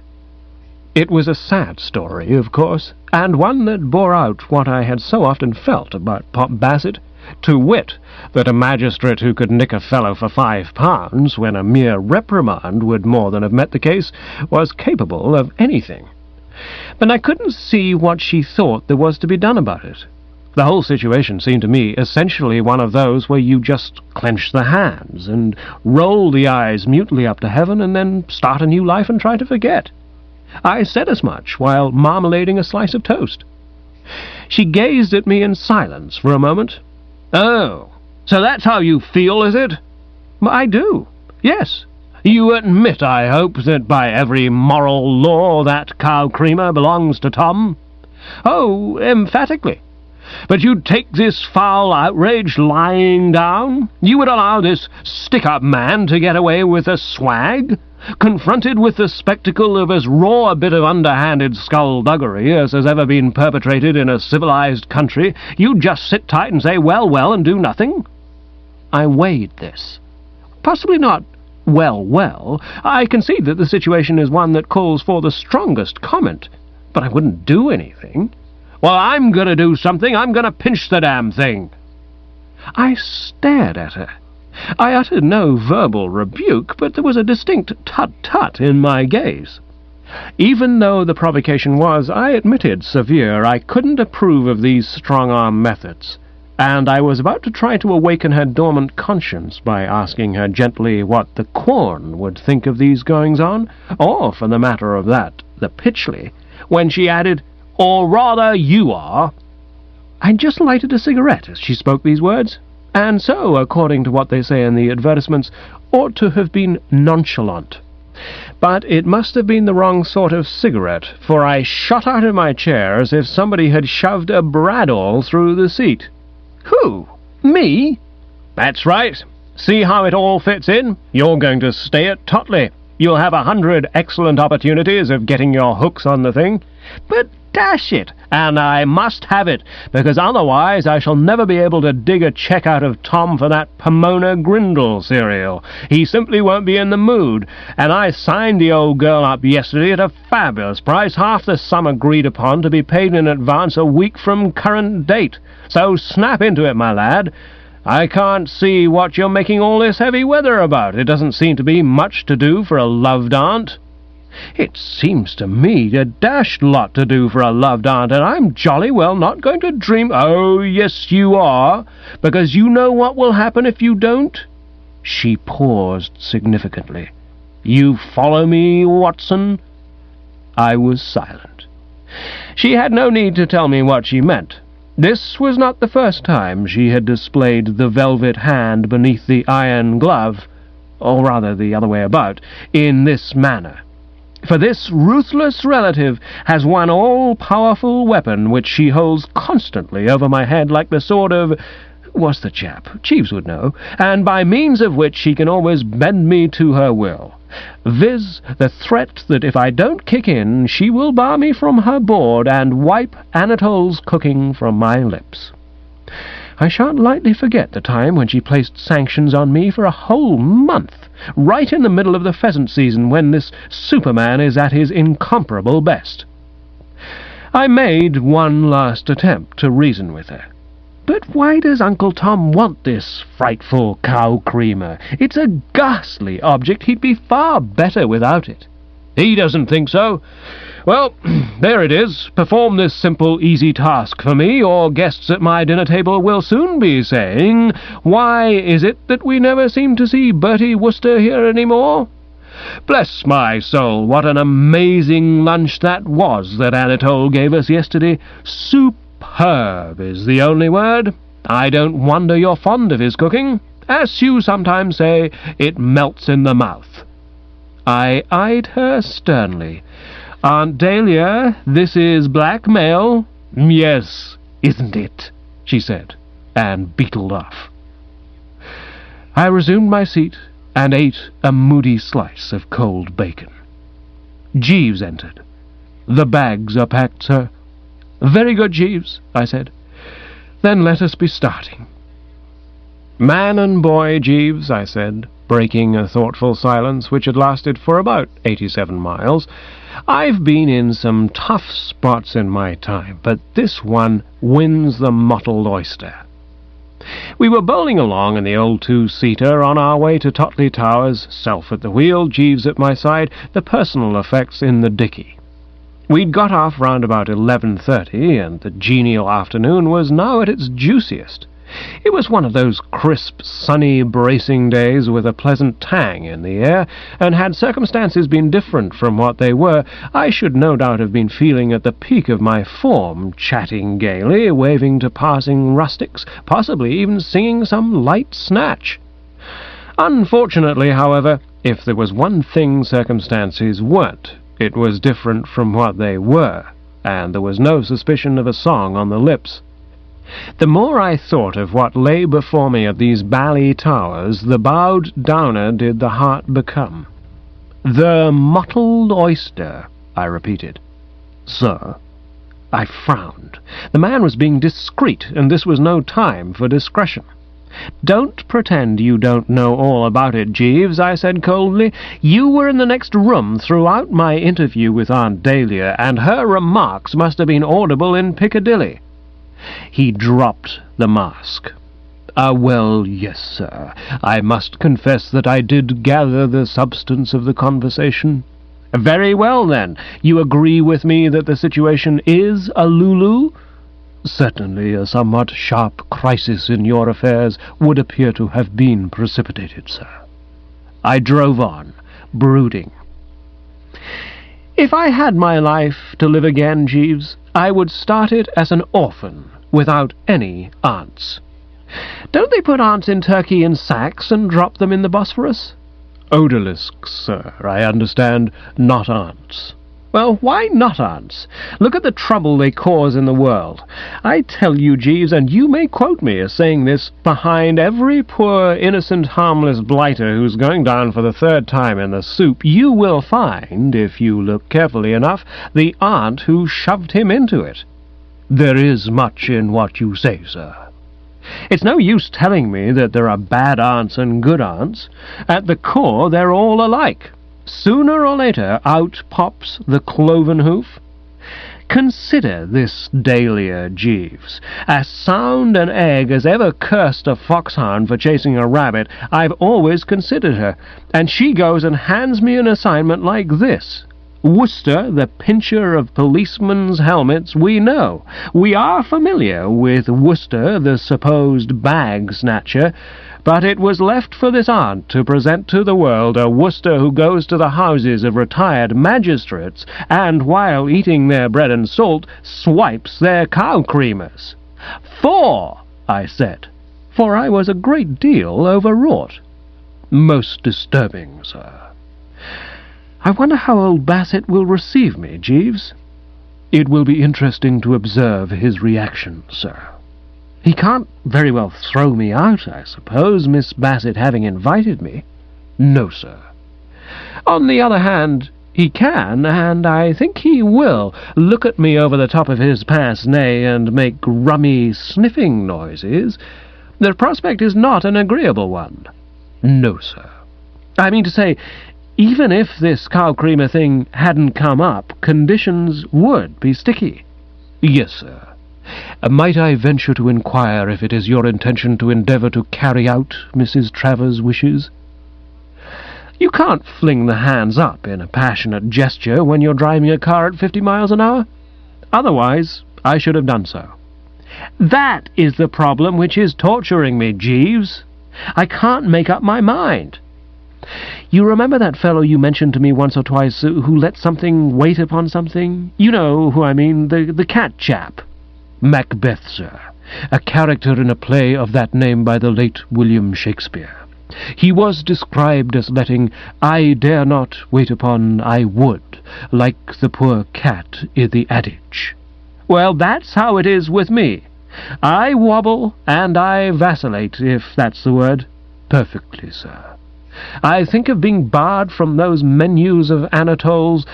It was a sad story, of course, and one that bore out what I had so often felt about Pop Bassett, to wit, that a magistrate who could nick a fellow for £5, when a mere reprimand would more than have met the case, was capable of anything. But I couldn't see what she thought there was to be done about it. The whole situation seemed to me essentially one of those where you just clench the hands and roll the eyes mutely up to heaven and then start a new life and try to forget. I said as much while marmalading a slice of toast. She gazed at me in silence for a moment. "Oh, so that's how you feel, is it?" "I do, yes." "You admit, I hope, that by every moral law that cow creamer belongs to Tom?" "Oh, emphatically." "But you'd take this foul outrage lying down? You would allow this stick-up man to get away with a swag? Confronted with the spectacle of as raw a bit of underhanded skullduggery as has ever been perpetrated in a civilized country, you'd just sit tight and say, well, and do nothing?" I weighed this. Possibly not well. I concede that the situation is one that calls for the strongest comment, but I wouldn't do anything. "Well, I'm going to do something. I'm going to pinch the damn thing." I stared at her. I uttered no verbal rebuke, but there was a distinct tut-tut in my gaze. Even though the provocation was, I admitted, severe, I couldn't approve of these strong-arm methods, and I was about to try to awaken her dormant conscience by asking her gently what the Quorn would think of these goings-on, or, for the matter of that, the Pitchley, when she added, "Or rather you are." I'd just lighted a cigarette as she spoke these words, and so, according to what they say in the advertisements, ought to have been nonchalant. But it must have been the wrong sort of cigarette, for I shot out of my chair as if somebody had shoved a bradawl through the seat. "Who? Me?" "That's right. See how it all fits in? You're going to stay at Totley. You'll have 100 excellent opportunities of getting your hooks on the thing." "But Dash it! And I must have it, because otherwise I shall never be able to dig a cheque out of Tom for that Pomona Grindle cereal. He simply won't be in the mood, and I signed the old girl up yesterday at a fabulous price, half the sum agreed upon to be paid in advance a week from current date. So snap into it, my lad. I can't see what you're making all this heavy weather about. It doesn't seem to be much to do for a loved aunt. It seems to me a dashed lot to do for a loved aunt, and I'm jolly well not going to dream— Oh, yes, you are, because you know what will happen if you don't. She paused significantly. You follow me, Watson? I was silent. She had no need to tell me what she meant. This was not the first time she had displayed the velvet hand beneath the iron glove, or rather the other way about, in this manner. For this ruthless relative has one all-powerful weapon which she holds constantly over my head like the sword of— what's the chap? Jeeves would know, and by means of which she can always bend me to her will, viz. the threat that if I don't kick in, she will bar me from her board and wipe Anatole's cooking from my lips. I shan't lightly forget the time when she placed sanctions on me for a whole month, right in the middle of the pheasant season, when this Superman is at his incomparable best. I made one last attempt to reason with her. But why does Uncle Tom want this frightful cow creamer? It's a ghastly object. He'd be far better without it. He doesn't think so. Well, there it is. Perform this simple, easy task for me, or guests at my dinner table will soon be saying, why is it that we never seem to see Bertie Wooster here any more? Bless my soul, what an amazing lunch that was that Anatole gave us yesterday. Superb is the only word. I don't wonder you're fond of his cooking. As you sometimes say, it melts in the mouth. I eyed her sternly. Aunt Dahlia, this is blackmail. Yes, isn't it? She said, and beetled off. I resumed my seat and ate a moody slice of cold bacon. Jeeves entered. The bags are packed, sir. Very good, Jeeves, I said. Then let us be starting. Man and boy, Jeeves, I said, breaking a thoughtful silence which had lasted for about 87 miles, I've been in some tough spots in my time, but this one wins the mottled oyster. We were bowling along in the old two-seater on our way to Totley Towers, self at the wheel, Jeeves at my side, the personal effects in the dicky. We'd got off round about 11:30, and the genial afternoon was now at its juiciest. It was one of those crisp, sunny, bracing days with a pleasant tang in the air, and had circumstances been different from what they were, I should no doubt have been feeling at the peak of my form, chatting gaily, waving to passing rustics, possibly even singing some light snatch. Unfortunately, however, if there was one thing circumstances weren't, it was different from what they were, and there was no suspicion of a song on the lips. The more I thought of what lay before me at these bally towers, the bowed downer did the heart become. The mottled oyster, I repeated. Sir? I frowned. The man was being discreet, and this was no time for discretion. Don't pretend you don't know all about it, Jeeves, I said coldly. You were in the next room throughout my interview with Aunt Dahlia, and her remarks must have been audible in Piccadilly. He dropped the mask. Well, yes, sir. I must confess that I did gather the substance of the conversation. Very well, then. You agree with me that the situation is a lulu? Certainly a somewhat sharp crisis in your affairs would appear to have been precipitated, sir. I drove on, brooding. If I had my life to live again, Jeeves, I would start it as an orphan, without any aunts. Don't they put aunts in Turkey in sacks and drop them in the Bosphorus? Odalisques, sir, I understand, not aunts. Well, why not aunts? Look at the trouble they cause in the world. I tell you, Jeeves, and you may quote me as saying this, behind every poor, innocent, harmless blighter who's going down for the third time in the soup, you will find, if you look carefully enough, the aunt who shoved him into it. There is much in what you say, sir. It's no use telling me that there are bad aunts and good aunts. At the core, they're all alike. Sooner or later, out pops the cloven hoof. Consider this Dahlia Jeeves. As sound an egg as ever cursed a foxhound for chasing a rabbit, I've always considered her, and she goes and hands me an assignment like this. Wooster, the pincher of policemen's helmets, we know. We are familiar with Wooster, the supposed bag-snatcher, but it was left for this aunt to present to the world a Wooster who goes to the houses of retired magistrates, and, while eating their bread and salt, swipes their cow-creamers. 4, I said, for I was a great deal overwrought. Most disturbing, sir. I wonder how old Bassett will receive me, Jeeves. It will be interesting to observe his reaction, sir. He can't very well throw me out, I suppose, Miss Bassett having invited me. No, sir. On the other hand, he can, and I think he will, look at me over the top of his pince-nez and make rummy sniffing noises. The prospect is not an agreeable one. No, sir. I mean to say, even if this cow-creamer thing hadn't come up, conditions would be sticky. Yes, sir. Might I venture to inquire if it is your intention to endeavour to carry out Mrs. Travers' wishes? You can't fling the hands up in a passionate gesture when you're driving a car at 50 miles an hour. Otherwise, I should have done so. That is the problem which is torturing me, Jeeves. I can't make up my mind. You remember that fellow you mentioned to me once or twice who let something wait upon something? You know who I mean, the cat chap. Macbeth, sir, a character in a play of that name by the late William Shakespeare. He was described as letting I dare not wait upon I would, like the poor cat in the adage. Well, that's how it is with me. I wobble and I vacillate, if that's the word. Perfectly, sir. I think of being barred from those menus of Anatoles,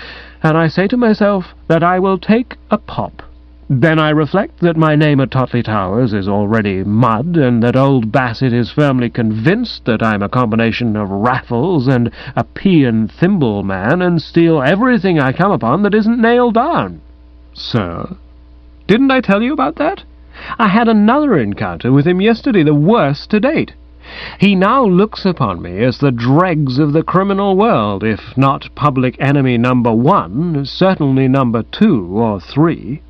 and I say to myself that I will take a pop. Then I reflect that my name at Totley Towers is already mud, and that old Bassett is firmly convinced that I'm a combination of Raffles and a pea and thimble man, and steal everything I come upon that isn't nailed down. Sir? Didn't I tell you about that? I had another encounter with him yesterday, the worst to date. He now looks upon me as the dregs of the criminal world, if not public enemy number 1, certainly number 2 or 3.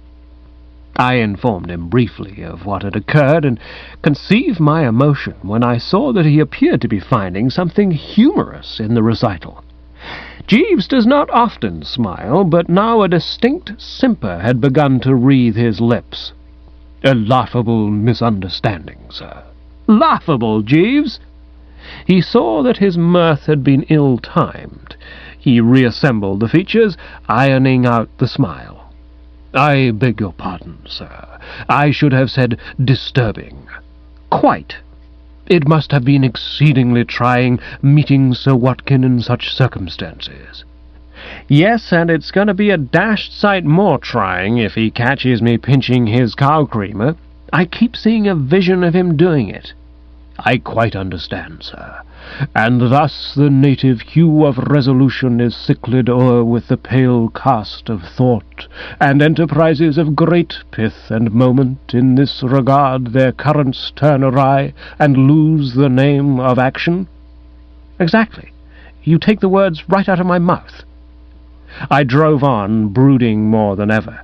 I informed him briefly of what had occurred, and conceived my emotion when I saw that he appeared to be finding something humorous in the recital. Jeeves does not often smile, but now a distinct simper had begun to wreathe his lips. A laughable misunderstanding, sir. Laughable, Jeeves! He saw that his mirth had been ill-timed. He reassembled the features, ironing out the smile. I beg your pardon, sir. I should have said disturbing. Quite. It must have been exceedingly trying meeting Sir Watkin in such circumstances. Yes, and it's going to be a dashed sight more trying if he catches me pinching his cow-creamer. I keep seeing a vision of him doing it. I quite understand, sir. And thus the native hue of resolution is cickled o'er with the pale cast of thought, and enterprises of great pith and moment in this regard their currents turn awry, and lose the name of action. Exactly. You take the words right out of my mouth. I drove on, brooding more than ever.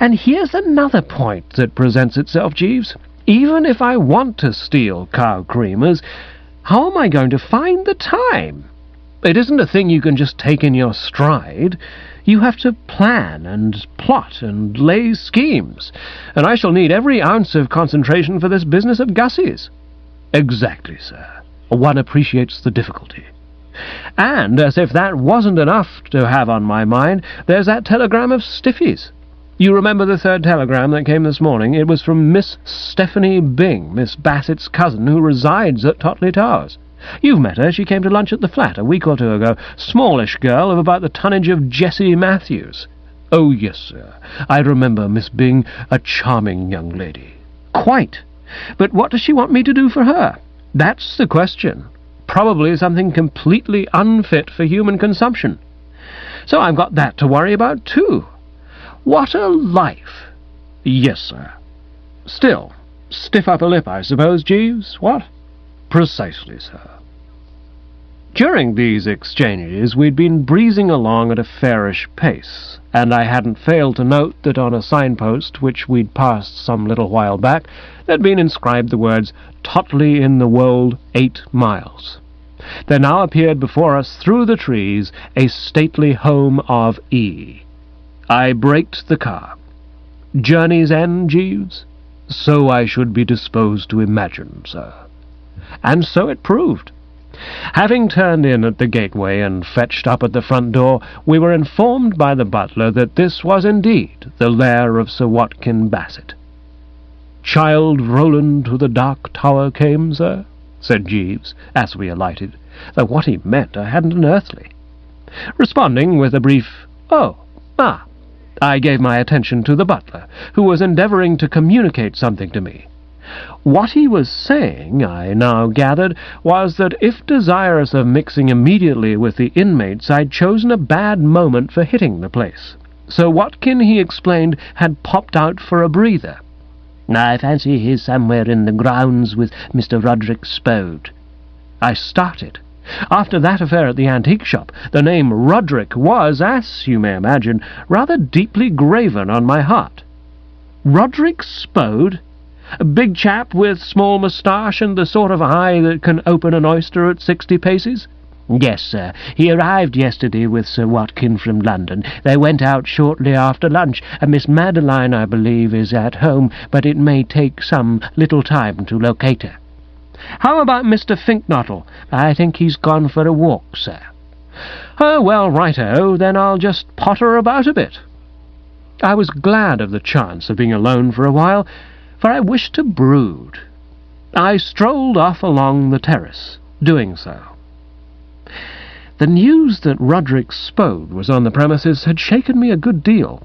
And here's another point that presents itself, Jeeves. Even if I want to steal cow-creamers, how am I going to find the time? It isn't a thing you can just take in your stride. You have to plan and plot and lay schemes, and I shall need every ounce of concentration for this business of Gussie's. Exactly, sir. One appreciates the difficulty. And, as if that wasn't enough to have on my mind, there's that telegram of Stiffy's. You remember the third telegram that came this morning? It was from Miss Stephanie Byng, Miss Bassett's cousin, who resides at Totley Towers. You've met her. She came to lunch at the flat a week or two ago. Smallish girl of about the tonnage of Jessie Matthews. Oh, yes, sir. I remember Miss Byng, a charming young lady. Quite. But what does she want me to do for her? That's the question. Probably something completely unfit for human consumption. So I've got that to worry about, too. What a life! Yes, sir. Still, stiff upper lip, I suppose, Jeeves, what? Precisely, sir. During these exchanges we'd been breezing along at a fairish pace, and I hadn't failed to note that on a signpost which we'd passed some little while back there'd been inscribed the words, "Totley in the Wold, 8 miles." There now appeared before us through the trees a stately home of E. I braked the car. Journey's end, Jeeves? So I should be disposed to imagine, sir. And so it proved. Having turned in at the gateway and fetched up at the front door, we were informed by the butler that this was indeed the lair of Sir Watkin Bassett. "Child Roland to the dark tower came, sir?" said Jeeves, as we alighted, though what he meant I hadn't an earthly. Responding with a brief, "Oh, ah," I gave my attention to the butler, who was endeavouring to communicate something to me. What he was saying, I now gathered, was that if desirous of mixing immediately with the inmates, I'd chosen a bad moment for hitting the place. So Watkin, he explained, had popped out for a breather. "I fancy he's somewhere in the grounds with Mr. Roderick Spode." I started. After that affair at the antique shop, the name Roderick was, as you may imagine, rather deeply graven on my heart. Roderick Spode? A big chap with small moustache and the sort of eye that can open an oyster at 60 paces? "Yes, sir. He arrived yesterday with Sir Watkin from London. They went out shortly after lunch, and Miss Madeline, I believe, is at home, but it may take some little time to locate her." "How about Mr. Finknottle?" "I think he's gone for a walk, sir." "Oh, well, righto, then I'll just potter about a bit." I was glad of the chance of being alone for a while, for I wished to brood. I strolled off along the terrace, doing so. The news that Roderick Spode was on the premises had shaken me a good deal.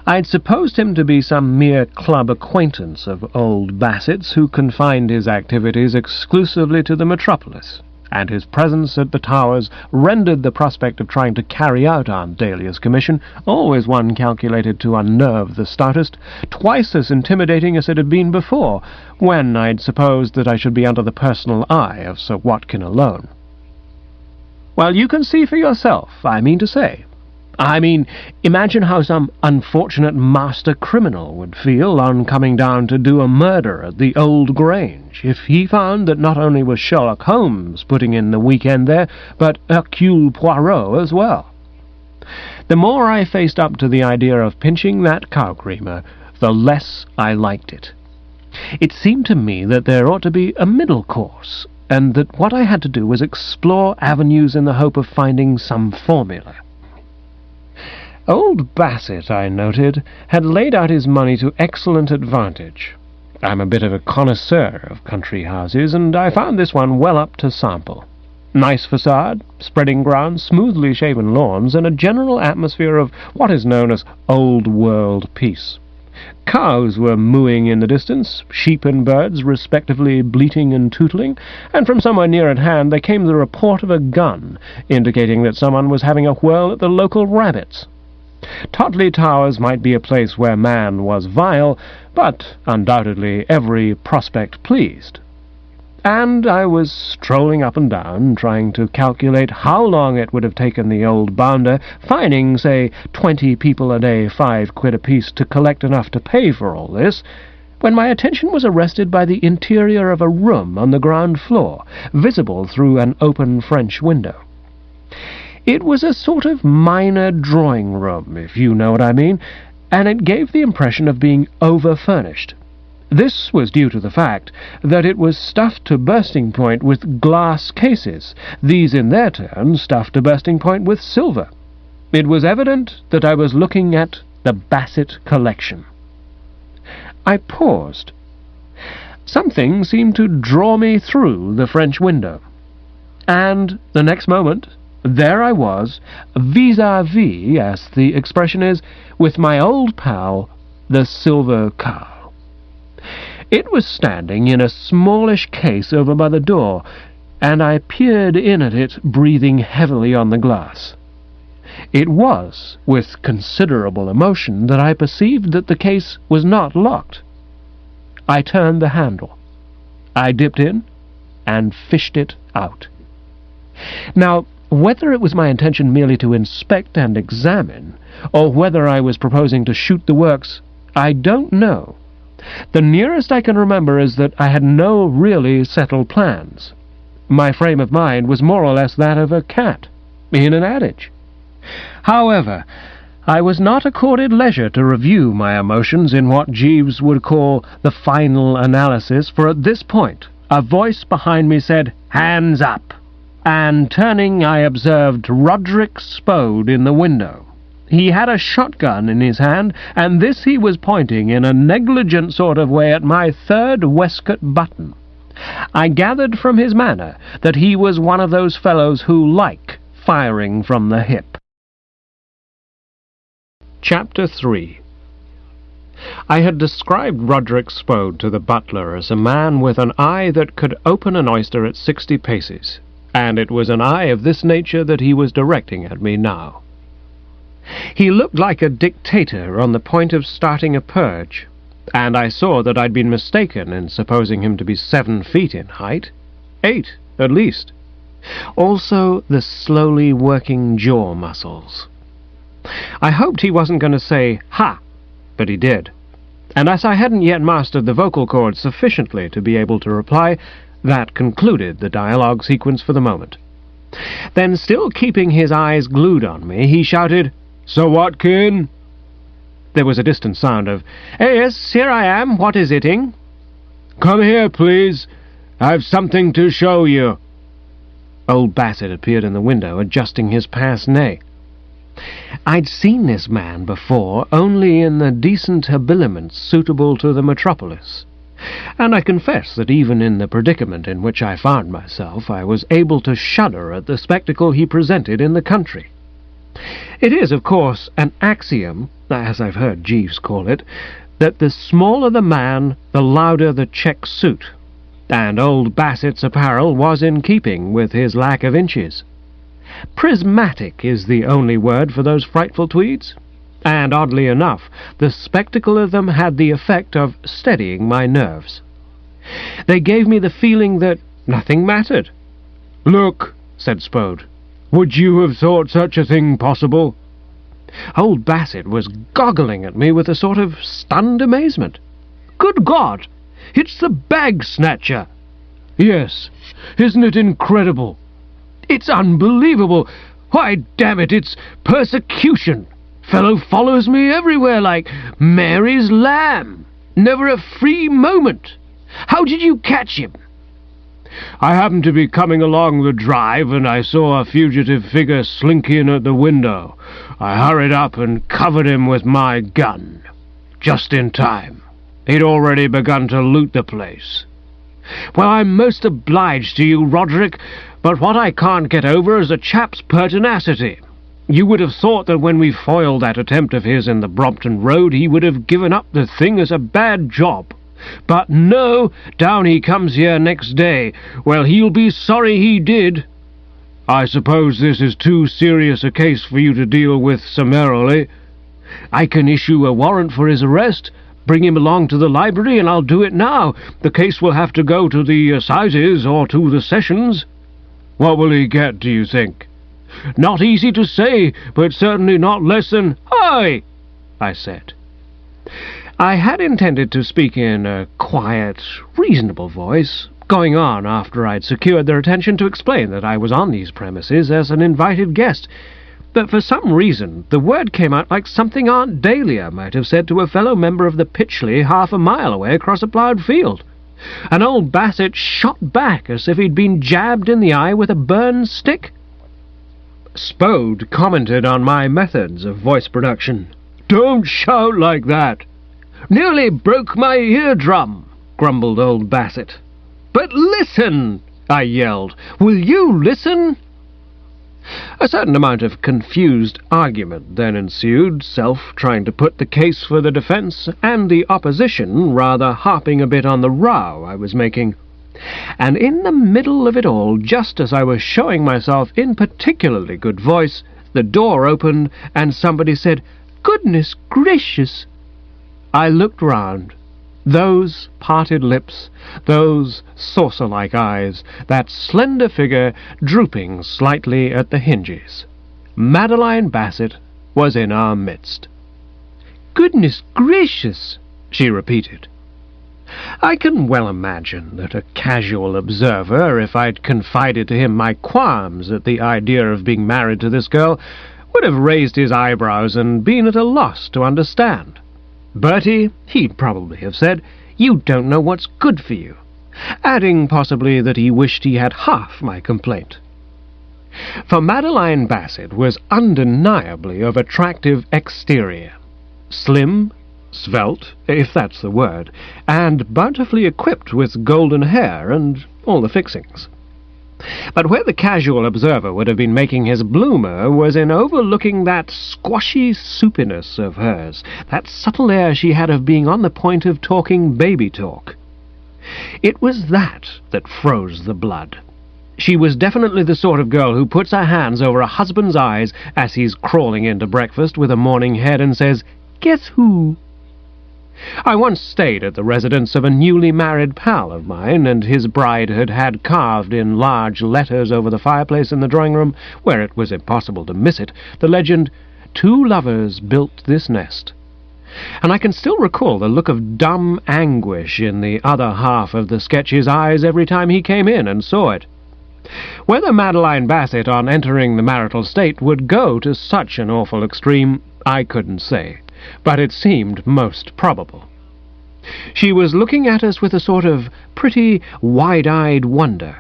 I'd supposed him to be some mere club acquaintance of old Bassett's who confined his activities exclusively to the metropolis, and his presence at the Towers rendered the prospect of trying to carry out Aunt Dahlia's commission, always one calculated to unnerve the stoutest, twice as intimidating as it had been before, when I'd supposed that I should be under the personal eye of Sir Watkin alone. Well, you can see for yourself, I mean to say. Imagine how some unfortunate master criminal would feel on coming down to do a murder at the Old Grange, if he found that not only was Sherlock Holmes putting in the weekend there, but Hercule Poirot as well. The more I faced up to the idea of pinching that cow-creamer, the less I liked it. It seemed to me that there ought to be a middle course, and that what I had to do was explore avenues in the hope of finding some formula. Old Bassett, I noted, had laid out his money to excellent advantage. I'm a bit of a connoisseur of country houses, and I found this one well up to sample. Nice facade, spreading grounds, smoothly shaven lawns, and a general atmosphere of what is known as old-world peace. Cows were mooing in the distance, sheep and birds respectively bleating and tootling, and from somewhere near at hand there came the report of a gun, indicating that someone was having a whirl at the local rabbits. Totley Towers might be a place where man was vile, but undoubtedly every prospect pleased. And I was strolling up and down, trying to calculate how long it would have taken the old bounder, fining, say, 20 people a day, 5 quid apiece, to collect enough to pay for all this, when my attention was arrested by the interior of a room on the ground floor, visible through an open French window. It was a sort of minor drawing-room, if you know what I mean, and it gave the impression of being over-furnished. This was due to the fact that it was stuffed to bursting point with glass cases, these in their turn stuffed to bursting point with silver. It was evident that I was looking at the Bassett collection. I paused. Something seemed to draw me through the French window, and the next moment there I was, vis-à-vis, as the expression is, with my old pal, the silver cow. It was standing in a smallish case over by the door, and I peered in at it, breathing heavily on the glass. It was with considerable emotion that I perceived that the case was not locked. I turned the handle. I dipped in and fished it out. Now, whether it was my intention merely to inspect and examine, or whether I was proposing to shoot the works, I don't know. The nearest I can remember is that I had no really settled plans. My frame of mind was more or less that of a cat in an adage. However, I was not accorded leisure to review my emotions in what Jeeves would call the final analysis, for at this point a voice behind me said, "Hands up!" and turning I observed Roderick Spode in the window. He had a shotgun in his hand, and this he was pointing in a negligent sort of way at my third waistcoat button. I gathered from his manner that he was one of those fellows who like firing from the hip. Chapter 3. I had described Roderick Spode to the butler as a man with an eye that could open an oyster at 60 paces, and it was an eye of this nature that he was directing at me now. He looked like a dictator on the point of starting a purge, and I saw that I'd been mistaken in supposing him to be 7 feet in height, 8 at least. Also the slowly working jaw muscles. I hoped he wasn't going to say, "Ha!" but he did, and as I hadn't yet mastered the vocal cords sufficiently to be able to reply, that concluded the dialogue sequence for the moment. Then, still keeping his eyes glued on me, he shouted, "So what, kin?" There was a distant sound of, "Yes, here I am. What is it-ing?" "Come here, please. I've something to show you." Old Bassett appeared in the window, adjusting his pince-nez. I'd seen this man before, only in the decent habiliments suitable to the metropolis, and I confess that even in the predicament in which I found myself, I was able to shudder at the spectacle he presented in the country. It is, of course, an axiom, as I've heard Jeeves call it, that the smaller the man, the louder the check suit, and old Bassett's apparel was in keeping with his lack of inches. Prismatic is the only word for those frightful tweeds, and oddly enough, the spectacle of them had the effect of steadying my nerves. They gave me the feeling that nothing mattered. "Look," said Spode, "would you have thought such a thing possible?" Old Bassett was goggling at me with a sort of stunned amazement. "Good God! It's the bag snatcher!" "Yes, isn't it incredible?" "It's unbelievable! Why, damn it, it's persecution! Fellow follows me everywhere like Mary's lamb. Never a free moment. How did you catch him?" "I happened to be coming along the drive, and I saw a fugitive figure slink in at the window. I hurried up and covered him with my gun. Just in time. He'd already begun to loot the place." "Well, I'm most obliged to you, Roderick, but what I can't get over is a chap's pertinacity. You would have thought that when we foiled that attempt of his in the Brompton Road, he would have given up the thing as a bad job. But no, down he comes here next day. Well, he'll be sorry he did." "I suppose this is too serious a case for you to deal with summarily?" "I can issue a warrant for his arrest. Bring him along to the library, and I'll do it now. The case will have to go to the assizes or to the sessions." "What will he get, do you think?" "Not easy to say, but certainly not less than—" "Hi!" I said. I had intended to speak in a quiet, reasonable voice, going on after I'd secured their attention to explain that I was on these premises as an invited guest. but for some reason the word came out like something Aunt Dahlia might have said to a fellow member of the Pytchley half a mile away across a ploughed field. And old Bassett shot back as if he'd been jabbed in the eye with a burned stick. Spode commented on my methods of voice production. "Don't shout like that." "Nearly broke my eardrum," grumbled old Bassett. "But listen," I yelled. "Will you listen?" A certain amount of confused argument then ensued, Self trying to put the case for the defence, and the opposition rather harping a bit on the row I was making. And in the middle of it all, just as I was showing myself in particularly good voice, the door opened, and somebody said, "Goodness gracious!" I looked round. Those parted lips, those saucer-like eyes, that slender figure drooping slightly at the hinges. Madeline Bassett was in our midst. "Goodness gracious!" she repeated. I can well imagine that a casual observer, if I'd confided to him my qualms at the idea of being married to this girl, would have raised his eyebrows and been at a loss to understand. "Bertie," he'd probably have said, "you don't know what's good for you," adding possibly that he wished he had half my complaint. For Madeline Bassett was undeniably of attractive exterior, slim, svelte, if that's the word, and bountifully equipped with golden hair and all the fixings. But where the casual observer would have been making his bloomer was in overlooking that squashy soupiness of hers, that subtle air she had of being on the point of talking baby talk. It was that froze the blood. She was definitely the sort of girl who puts her hands over a husband's eyes as he's crawling into breakfast with a morning head and says, "Guess who?" I once stayed at the residence of a newly married pal of mine, and his bride had carved in large letters over the fireplace in the drawing-room, where it was impossible to miss it, the legend, "Two lovers built this nest." And I can still recall the look of dumb anguish in the other half of the sketch's eyes every time he came in and saw it. Whether Madeline Bassett, on entering the marital state, would go to such an awful extreme, I couldn't say, but it seemed most probable. She was looking at us with a sort of pretty wide-eyed wonder.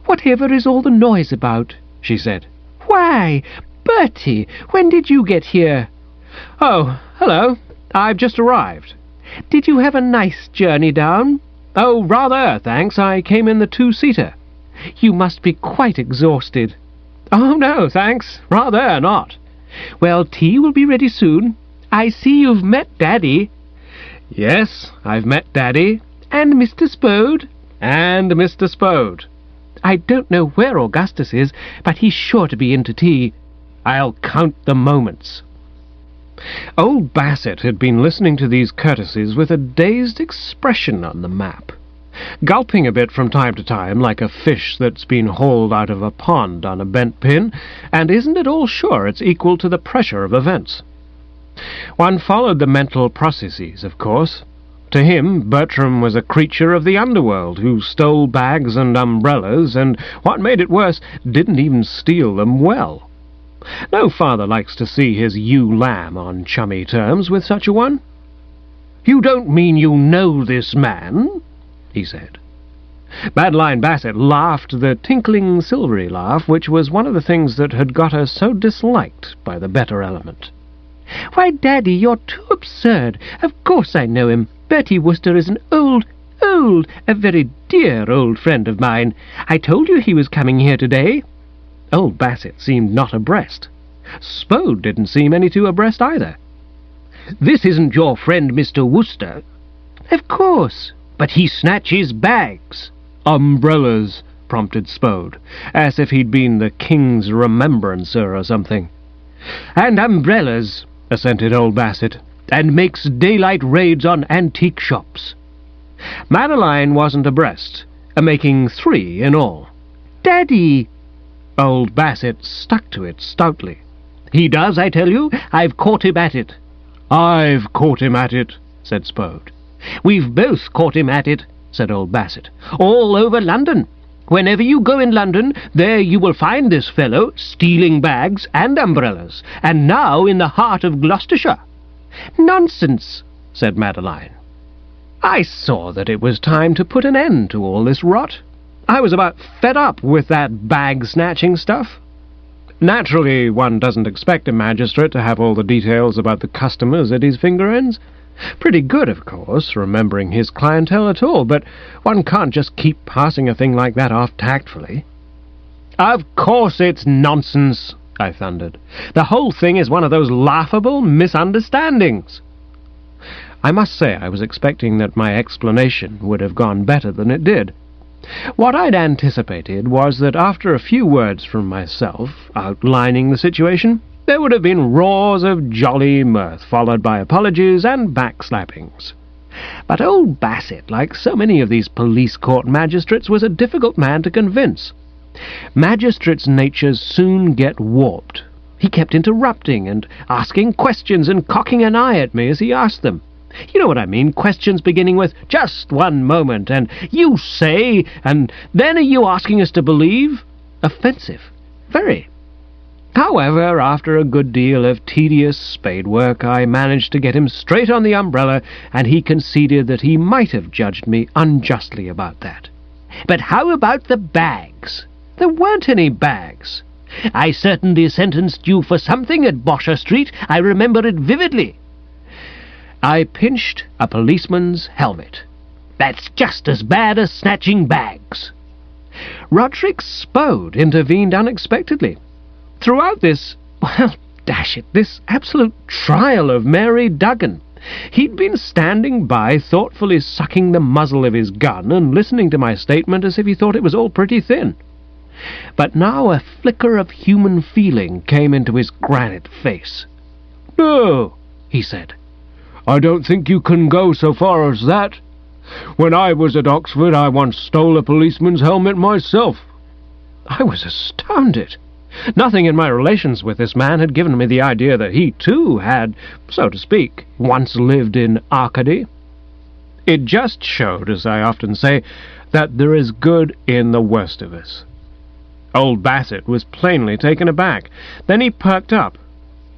"Whatever is all the noise about?" she said. "Why, Bertie, when did you get here?" "Oh, hello. I've just arrived." "Did you have a nice journey down?" "Oh, rather, thanks. I came in the two-seater." "You must be quite exhausted." "Oh, no, thanks. Rather not." "Well, tea will be ready soon. I see you've met Daddy." "Yes, I've met Daddy." "And Mr. Spode?" "And Mr. Spode." "I don't know where Augustus is, but he's sure to be in to tea." "I'll count the moments." Old Bassett had been listening to these courtesies with a dazed expression on the map, gulping a bit from time to time like a fish that's been hauled out of a pond on a bent pin, and isn't at all sure it's equal to the pressure of events. One followed the mental processes, of course. To him, Bertram was a creature of the underworld who stole bags and umbrellas, and, what made it worse, didn't even steal them well. No father likes to see his ewe lamb on chummy terms with such a one. "You don't mean you know this man?" he said. Madeline Bassett laughed the tinkling, silvery laugh, which was one of the things that had got her so disliked by the better element. "Why, Daddy, you're too absurd. Of course I know him. Bertie Wooster is an a very dear old friend of mine. I told you he was coming here today." Old Bassett seemed not abreast. Spode didn't seem any too abreast either. "This isn't your friend Mr. Wooster?" "Of course." "But he snatches bags." "Umbrellas," prompted Spode, as if he'd been the King's Remembrancer or something. "And umbrellas," assented old Bassett, "and makes daylight raids on antique shops." Madeline wasn't abreast, making 3 in all. "Daddy!" Old Bassett stuck to it stoutly. "He does, I tell you. I've caught him at it." "I've caught him at it," said Spode. "We've both caught him at it," said old Bassett. "All over London. Whenever you go in London, there you will find this fellow stealing bags and umbrellas, and now in the heart of Gloucestershire." "Nonsense," said Madeline. I saw that it was time to put an end to all this rot. I was about fed up with that bag-snatching stuff. Naturally, one doesn't expect a magistrate to have all the details about the customers at his finger ends. Pretty good, of course, remembering his clientele at all, but one can't just keep passing a thing like that off tactfully. "Of course it's nonsense," I thundered. "The whole thing is one of those laughable misunderstandings." I must say I was expecting that my explanation would have gone better than it did. What I'd anticipated was that after a few words from myself, outlining the situation, there would have been roars of jolly mirth, followed by apologies and backslappings. But old Bassett, like so many of these police court magistrates, was a difficult man to convince. Magistrates' natures soon get warped. He kept interrupting and asking questions and cocking an eye at me as he asked them. You know what I mean, questions beginning with, "Just one moment," and "You say," and "Then are you asking us to believe?" Offensive. Very. However, after a good deal of tedious spade work, I managed to get him straight on the umbrella, and he conceded that he might have judged me unjustly about that. "But how about the bags?" "There weren't any bags." "I certainly sentenced you for something at Bosher Street. I remember it vividly." I pinched a policeman's helmet. "That's just as bad as snatching bags." Roderick Spode intervened unexpectedly. Throughout this, well, dash it, this absolute trial of Mary Duggan, he'd been standing by, thoughtfully sucking the muzzle of his gun and listening to my statement as if he thought it was all pretty thin. But now a flicker of human feeling came into his granite face. "No," he said. "I don't think you can go so far as that. When I was at Oxford, I once stole a policeman's helmet myself." I was astounded. Nothing in my relations with this man had given me the idea that he, too, had, so to speak, once lived in Arcady. It just showed, as I often say, that there is good in the worst of us. Old Bassett was plainly taken aback. Then he perked up.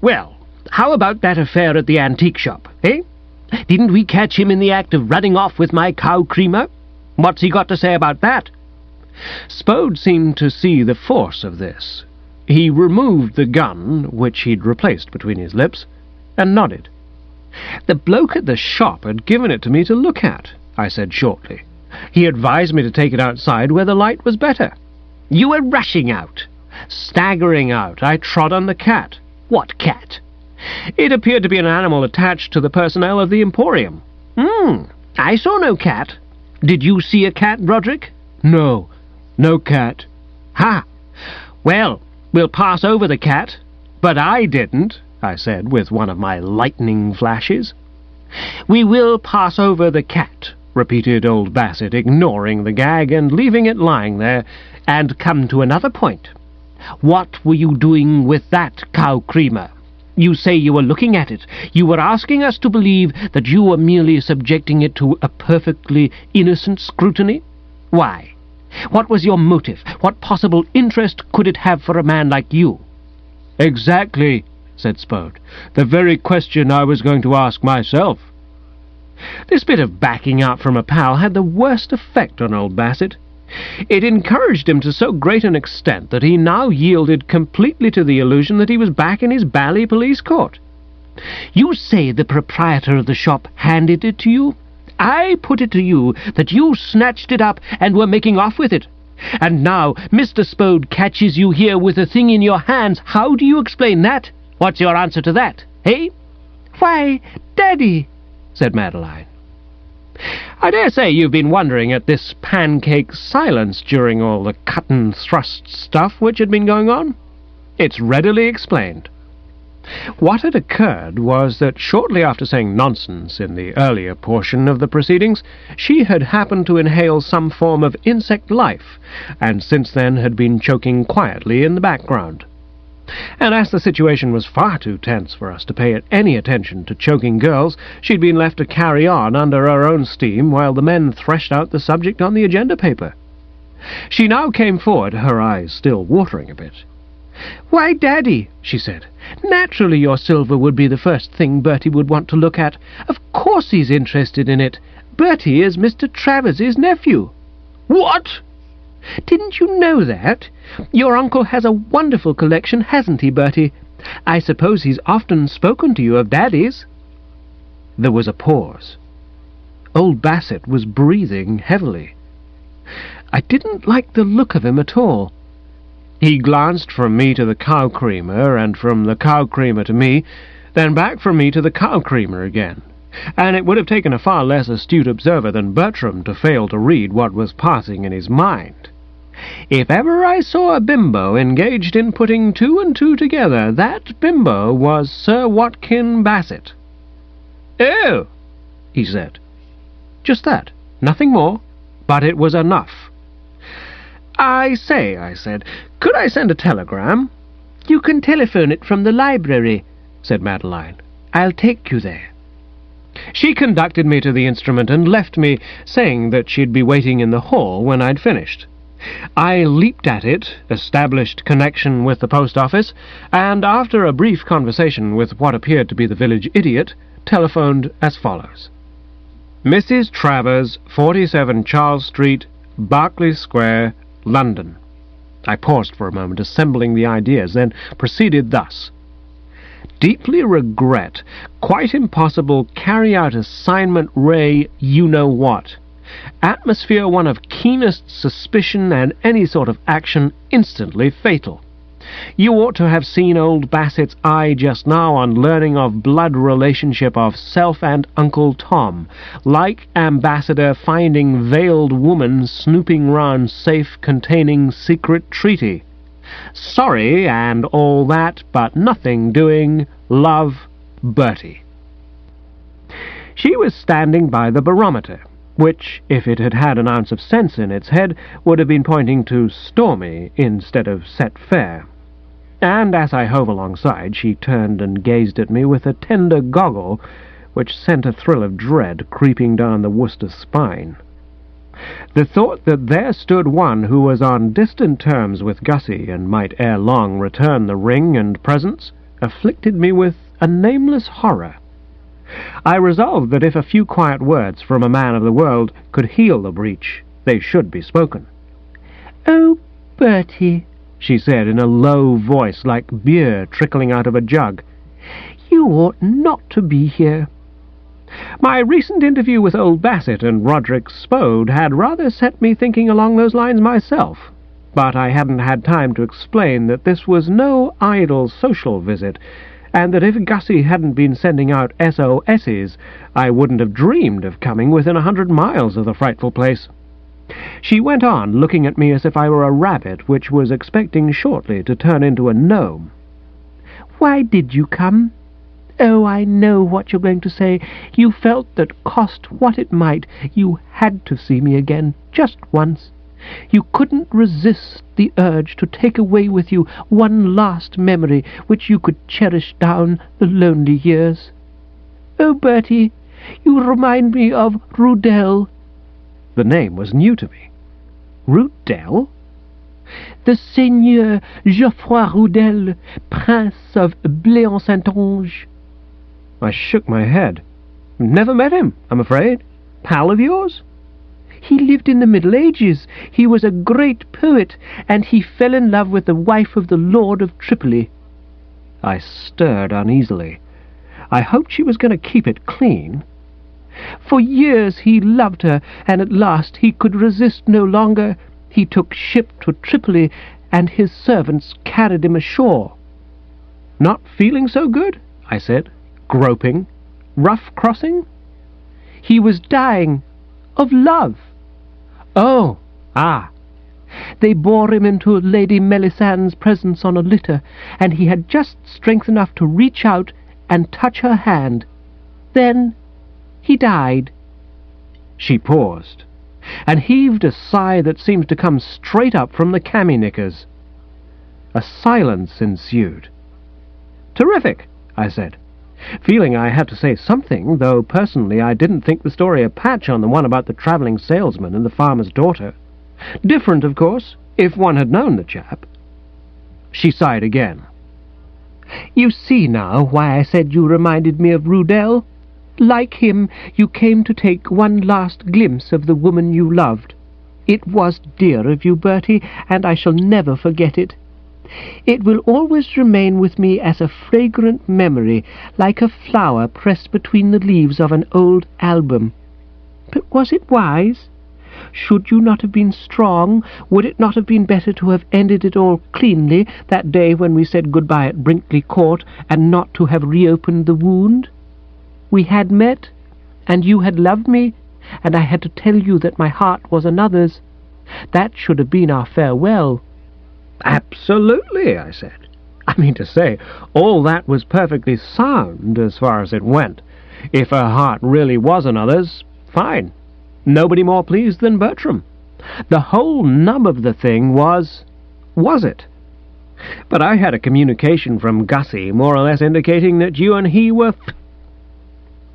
"Well, how about that affair at the antique shop, eh? Didn't we catch him in the act of running off with my cow creamer? What's he got to say about that?" Spode seemed to see the force of this. He removed the gun, which he'd replaced between his lips, and nodded. "The bloke at the shop had given it to me to look at," I said shortly. "He advised me to take it outside where the light was better." "You were rushing out." "Staggering out. I trod on the cat." "What cat?" "It appeared to be an animal attached to the personnel of the Emporium." I saw no cat." "Did you see a cat, Roderick?" "No, no cat." "Ha! Well, we'll pass over the cat." "But I didn't," I said, with one of my lightning flashes. "We will pass over the cat," repeated old Bassett, ignoring the gag and leaving it lying there, "and come to another point. What were you doing with that cow creamer? You say you were looking at it. You were asking us to believe that you were merely subjecting it to a perfectly innocent scrutiny? Why? What was your motive? What possible interest could it have for a man like you?" "Exactly," said Spode. "The very question I was going to ask myself." This bit of backing out from a pal had the worst effect on old Bassett. It encouraged him to so great an extent that he now yielded completely to the illusion that he was back in his bally police court. "You say the proprietor of the shop handed it to you? I put it to you that you snatched it up and were making off with it. And now Mr. Spode catches you here with the thing in your hands. How do you explain that? What's your answer to that, eh?" "Why, Daddy," said Madeline. I dare say you've been wondering at this pancake silence during all the cut-and-thrust stuff which had been going on. It's readily explained. What had occurred was that shortly after saying nonsense in the earlier portion of the proceedings, she had happened to inhale some form of insect life, and since then had been choking quietly in the background. And as the situation was far too tense for us to pay any attention to choking girls, she'd been left to carry on under her own steam while the men threshed out the subject on the agenda paper. She now came forward, her eyes still watering a bit. "Why, Daddy," she said, "naturally your silver would be the first thing Bertie would want to look at. Of course he's interested in it. Bertie is Mr. Travers's nephew." "What?" "Didn't you know that? Your uncle has a wonderful collection, hasn't he, Bertie? I suppose he's often spoken to you of Daddy's." There was a pause. Old Bassett was breathing heavily. I didn't like the look of him at all. He glanced from me to the cow-creamer, and from the cow-creamer to me, then back from me to the cow-creamer again, and it would have taken a far less astute observer than Bertram to fail to read what was passing in his mind. If ever I saw a bimbo engaged in putting two and two together, that bimbo was Sir Watkin Bassett. "Oh," he said. Just that, nothing more, but it was enough. "I say," I said, "could I send a telegram?" "You can telephone it from the library," said Madeline. "I'll take you there." She conducted me to the instrument and left me, saying that she'd be waiting in the hall when I'd finished. I leaped at it, established connection with the post office, and after a brief conversation with what appeared to be the village idiot, telephoned as follows. "Mrs. Travers, 47 Charles Street, Berkeley Square, London." I paused for a moment, assembling the ideas, then proceeded thus. "Deeply regret. Quite impossible. Carry out assignment Ray you-know-what. Atmosphere one of keenest suspicion, and any sort of action instantly fatal. You ought to have seen old Bassett's eye just now on learning of blood relationship of self and Uncle Tom, like ambassador finding veiled woman snooping round safe containing secret treaty. Sorry and all that, but nothing doing. Love, Bertie." She was standing by the barometer, which, if it had had an ounce of sense in its head, would have been pointing to stormy instead of set fair. And as I hove alongside, she turned and gazed at me with a tender goggle which sent a thrill of dread creeping down the Wooster spine. The thought that there stood one who was on distant terms with Gussie and might ere long return the ring and presents afflicted me with a nameless horror. I resolved that if a few quiet words from a man of the world could heal the breach, they should be spoken. "Oh, Bertie," she said in a low voice like beer trickling out of a jug, "you ought not to be here." My recent interview with old Bassett and Roderick Spode had rather set me thinking along those lines myself, but I hadn't had time to explain that this was no idle social visit, and that if Gussie hadn't been sending out SOSs, I wouldn't have dreamed of coming within 100 miles of the frightful place. She went on, looking at me as if I were a rabbit which was expecting shortly to turn into a gnome. "Why did you come? Oh, I know what you're going to say. You felt that cost what it might, you had to see me again, just once. You couldn't resist the urge to take away with you one last memory which you could cherish down the lonely years. Oh, Bertie, you remind me of Rudel." The name was new to me. Rudel? "The Seigneur Geoffroy Rudel, Prince of Bléon-Saintonge." I shook my head. "Never met him, I'm afraid. Pal of yours?" "He lived in the Middle Ages. He was a great poet, and he fell in love with the wife of the Lord of Tripoli." I stirred uneasily. I hoped she was going to keep it clean. "For years he loved her, and at last he could resist no longer. He took ship to Tripoli, and his servants carried him ashore." "Not feeling so good?" I said, groping. "Rough crossing?" "He was dying. Of love." "Oh, ah." "They bore him into Lady Melisandre's presence on a litter, and he had just strength enough to reach out and touch her hand. Then he died." She paused, and heaved a sigh that seemed to come straight up from the cami knickers. A silence ensued. "Terrific," I said, feeling I had to say something, though personally I didn't think the story a patch on the one about the travelling salesman and the farmer's daughter. Different, of course, if one had known the chap. She sighed again. "You see now why I said you reminded me of Rudel. Like him, you came to take one last glimpse of the woman you loved. It was dear of you, Bertie, and I shall never forget it. It will always remain with me as a fragrant memory, like a flower pressed between the leaves of an old album. But was it wise? Should you not have been strong? Would it not have been better to have ended it all cleanly that day when we said goodbye at Brinkley Court, and not to have reopened the wound? We had met, and you had loved me, and I had to tell you that my heart was another's. That should have been our farewell." "Absolutely," I said. "I mean to say, all that was perfectly sound as far as it went. If her heart really was another's, fine. Nobody more pleased than Bertram. The whole nub of the thing was it? But I had a communication from Gussie more or less indicating that you and he were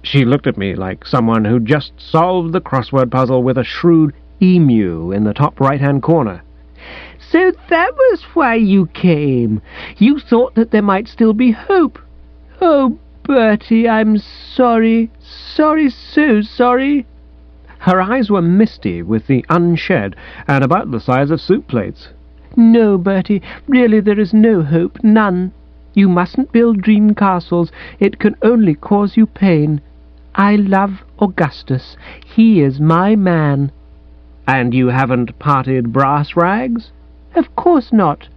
She looked at me like someone who'd just solved the crossword puzzle with a shrewd emu in the top right-hand corner. "So that was why you came. You thought that there might still be hope. Oh, Bertie, I'm sorry, so sorry." Her eyes were misty with the unshed and about the size of soup plates. "No, Bertie, really there is no hope, none. You mustn't build dream castles. It can only cause you pain. I love Augustus. He is my man." "And you haven't parted brass rags?" "Of course not."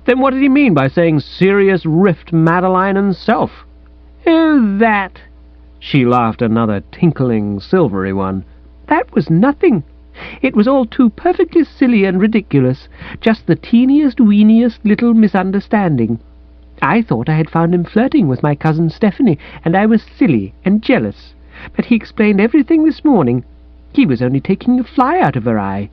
"Then what did he mean by saying serious rift Madeline and self?" "Oh, that!" She laughed another tinkling, silvery one. "That was nothing. It was all too perfectly silly and ridiculous, just the teeniest, weeniest little misunderstanding. I thought I had found him flirting with my cousin Stephanie, and I was silly and jealous. But he explained everything this morning. He was only taking a fly out of her eye."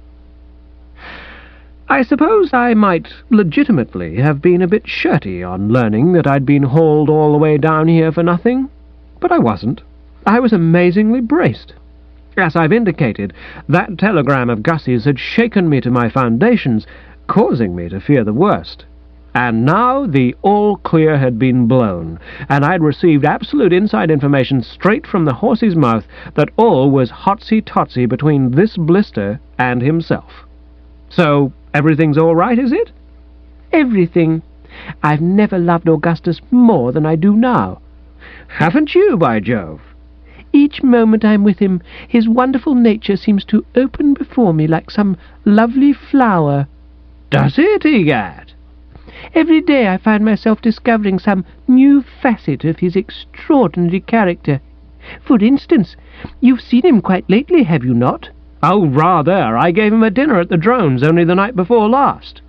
I suppose I might legitimately have been a bit shirty on learning that I'd been hauled all the way down here for nothing, but I wasn't. I was amazingly braced. As I've indicated, that telegram of Gussie's had shaken me to my foundations, causing me to fear the worst. And now the all-clear had been blown, and I'd received absolute inside information straight from the horse's mouth that all was hotsy-totsy between this blister and himself. So, everything's all right, is it? "Everything. I've never loved Augustus more than I do now." "Haven't you, by Jove?" "Each moment I'm with him, his wonderful nature seems to open before me like some lovely flower." "Does it, egad?" "Every day I find myself discovering some new facet of his extraordinary character. For instance, you've seen him quite lately, have you not?" "Oh, rather. I gave him a dinner at the Drones only the night before last."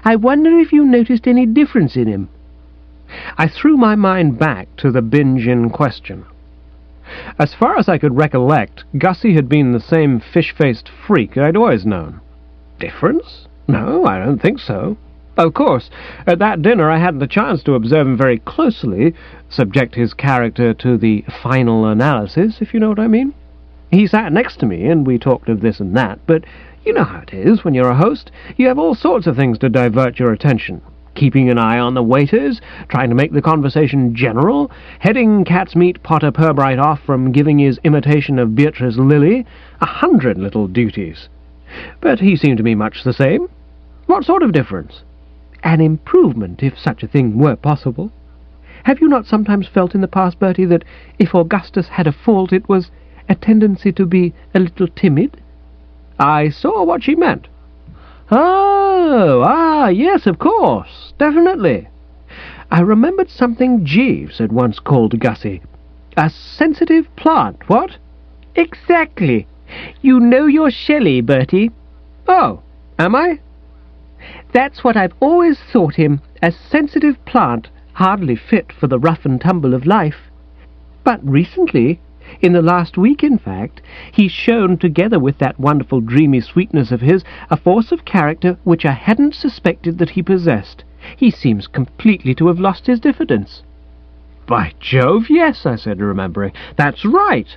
"I wonder if you noticed any difference in him?" I threw my mind back to the binge in question. As far as I could recollect, Gussie had been the same fish-faced freak I'd always known. Difference? No, I don't think so. Of course, at that dinner I had the chance to observe him very closely, subject his character to the final analysis, if you know what I mean. He sat next to me, and we talked of this and that, but you know how it is when you're a host. You have all sorts of things to divert your attention. Keeping an eye on the waiters, trying to make the conversation general, heading Cat's Meat Potter Purbright off from giving his imitation of Beatrice Lilly, 100 little duties. But he seemed to me much the same. What sort of difference? An improvement, if such a thing were possible. Have you not sometimes felt in the past, Bertie, that if Augustus had a fault it was a tendency to be a little timid?" I saw what she meant. Yes, of course, definitely. I remembered something Jeeves had once called Gussie. A sensitive plant, what? Exactly. You know your Shelley, Bertie. Oh, am I? That's what I've always thought him, a sensitive plant, hardly fit for the rough and tumble of life. But recently, in the last week in fact, he's shown, together with that wonderful dreamy sweetness of his, a force of character which I hadn't suspected that he possessed. He seems completely to have lost his diffidence. By Jove, yes, I said, remembering. That's right.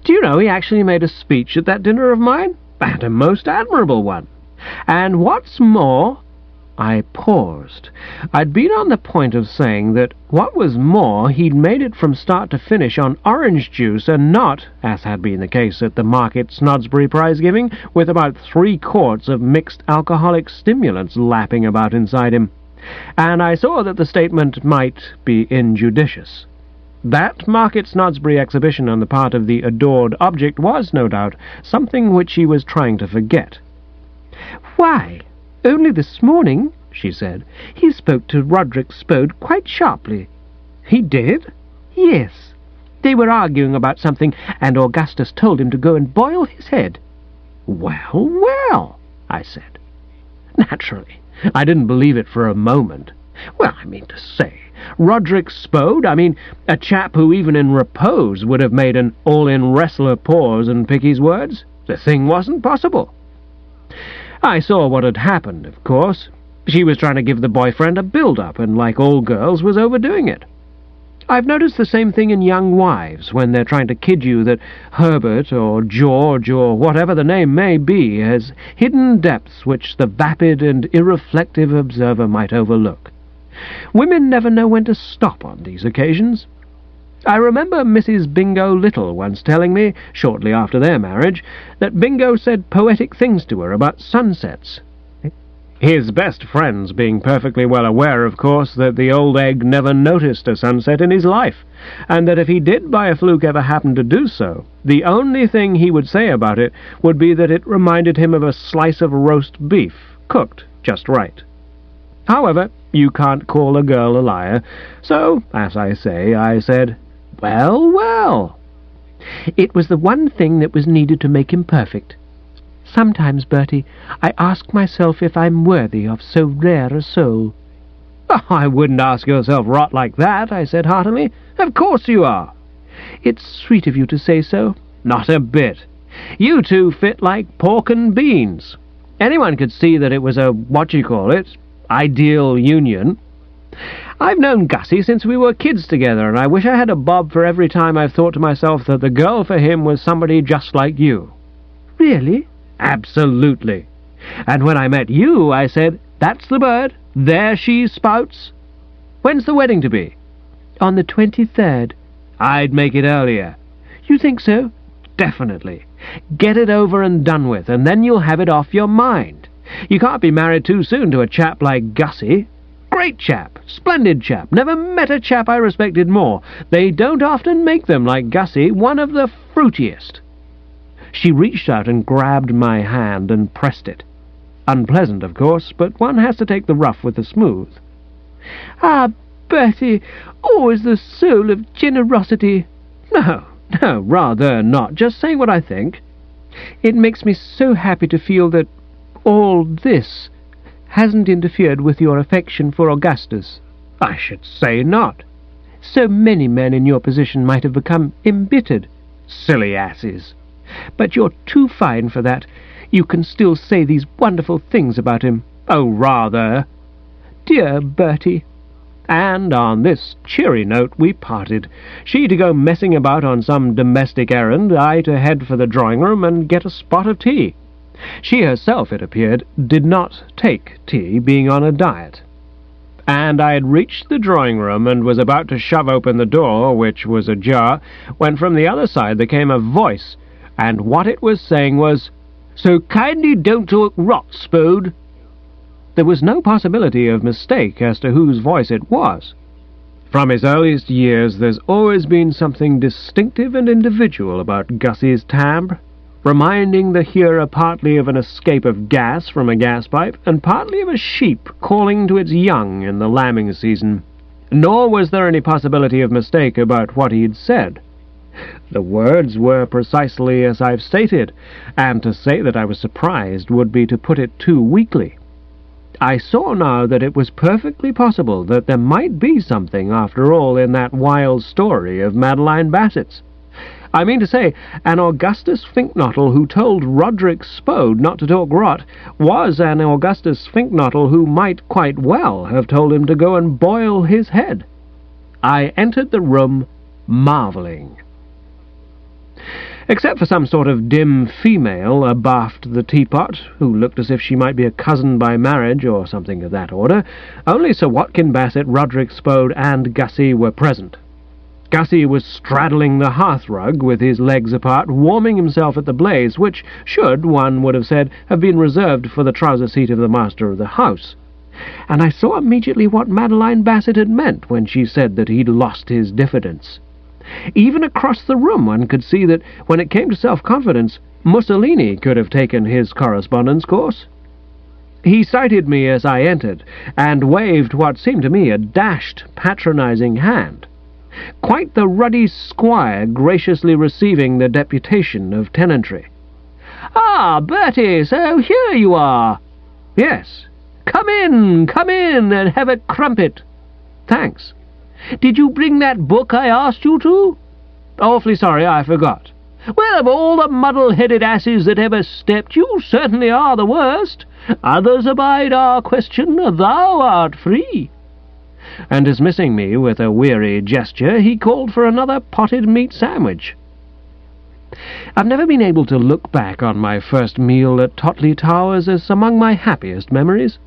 Do you know, he actually made a speech at that dinner of mine? and a most admirable one. And what's more—" I paused. I'd been on the point of saying that what was more, he'd made it from start to finish on orange juice, and not, as had been the case at the Market Snodsbury prize-giving, with about 3 quarts of mixed alcoholic stimulants lapping about inside him. And I saw that the statement might be injudicious. That Market Snodsbury exhibition on the part of the adored object was, no doubt, something which he was trying to forget. "Why, only this morning," she said, "he spoke to Roderick Spode quite sharply." "He did?" "Yes. They were arguing about something, and Augustus told him to go and boil his head." "Well, well," I said. Naturally, I didn't believe it for a moment. Well, I mean to say, Roderick Spode, a chap who even in repose would have made an all-in wrestler pause and pick his words. The thing wasn't possible. I saw what had happened, of course. She was trying to give the boyfriend a build-up, and like all girls, was overdoing it. I've noticed the same thing in young wives, when they're trying to kid you that Herbert or George or whatever the name may be has hidden depths which the vapid and irreflective observer might overlook. Women never know when to stop on these occasions. I remember Mrs. Bingo Little once telling me, shortly after their marriage, that Bingo said poetic things to her about sunsets. His best friends being perfectly well aware, of course, that the old egg never noticed a sunset in his life, and that if he did by a fluke ever happen to do so, the only thing he would say about it would be that it reminded him of a slice of roast beef, cooked just right. However, you can't call a girl a liar, so, as I say, I said, "Well, well." "It was the one thing that was needed to make him perfect. Sometimes, Bertie, I ask myself if I'm worthy of so rare a soul." "Oh, I wouldn't ask yourself rot like that," I said heartily. "Of course you are." "It's sweet of you to say so." "Not a bit. You two fit like pork and beans. Anyone could see that it was a, ideal union. I've known Gussie since we were kids together, and I wish I had a bob for every time I've thought to myself that the girl for him was somebody just like you." "Really?" "Absolutely. And when I met you, I said, 'That's the bird. There she spouts.' When's the wedding to be?" "On the 23rd. "I'd make it earlier." "You think so?" "Definitely. Get it over and done with, and then you'll have it off your mind. You can't be married too soon to a chap like Gussie. Great chap, splendid chap, never met a chap I respected more. They don't often make them like Gussie, one of the fruitiest." She reached out and grabbed my hand and pressed it. Unpleasant, of course, but one has to take the rough with the smooth. "Ah, Bertie, always the soul of generosity." No, rather not. Just saying what I think. "It makes me so happy to feel that all this hasn't interfered with your affection for Augustus." "I should say not." "So many men in your position might have become embittered." "Silly asses." "But you're too fine for that. You can still say these wonderful things about him." "Oh, rather." "Dear Bertie." And on this cheery note we parted, she to go messing about on some domestic errand, I to head for the drawing-room and get a spot of tea. She herself, it appeared, did not take tea, being on a diet. And I had reached the drawing-room and was about to shove open the door, which was ajar, when from the other side there came a voice, and what it was saying was, "So kindly don't talk rot, Spode." There was no possibility of mistake as to whose voice it was. From his earliest years there's always been something distinctive and individual about Gussie's timbre, reminding the hearer partly of an escape of gas from a gas-pipe, and partly of a sheep calling to its young in the lambing season. Nor was there any possibility of mistake about what he had said. The words were precisely as I've stated, and to say that I was surprised would be to put it too weakly. I saw now that it was perfectly possible that there might be something, after all, in that wild story of Madeline Bassett's. I mean to say, an Augustus Finknottle who told Roderick Spode not to talk rot was an Augustus Finknottle who might quite well have told him to go and boil his head. I entered the room marvelling. Except for some sort of dim female abaft the teapot, who looked as if she might be a cousin by marriage or something of that order, only Sir Watkin Bassett, Roderick Spode, and Gussie were present. Gussie was straddling the hearthrug with his legs apart, warming himself at the blaze, which should, one would have said, have been reserved for the trouser seat of the master of the house. And I saw immediately what Madeline Bassett had meant when she said that he'd lost his diffidence. Even across the room one could see that, when it came to self-confidence, Mussolini could have taken his correspondence course. He sighted me as I entered, and waved what seemed to me a dashed, patronizing hand. Quite the ruddy squire graciously receiving the deputation of tenantry. "Ah, Bertie, so here you are." "Yes." Come in, and have a crumpet." "Thanks." "Did you bring that book I asked you to?" "Awfully sorry, I forgot." "Well, of all the muddle-headed asses that ever stepped, you certainly are the worst. Others abide our question, thou art free." And dismissing me with a weary gesture, he called for another potted meat sandwich. I've never been able to look back on my first meal at Totley Towers as among my happiest memories.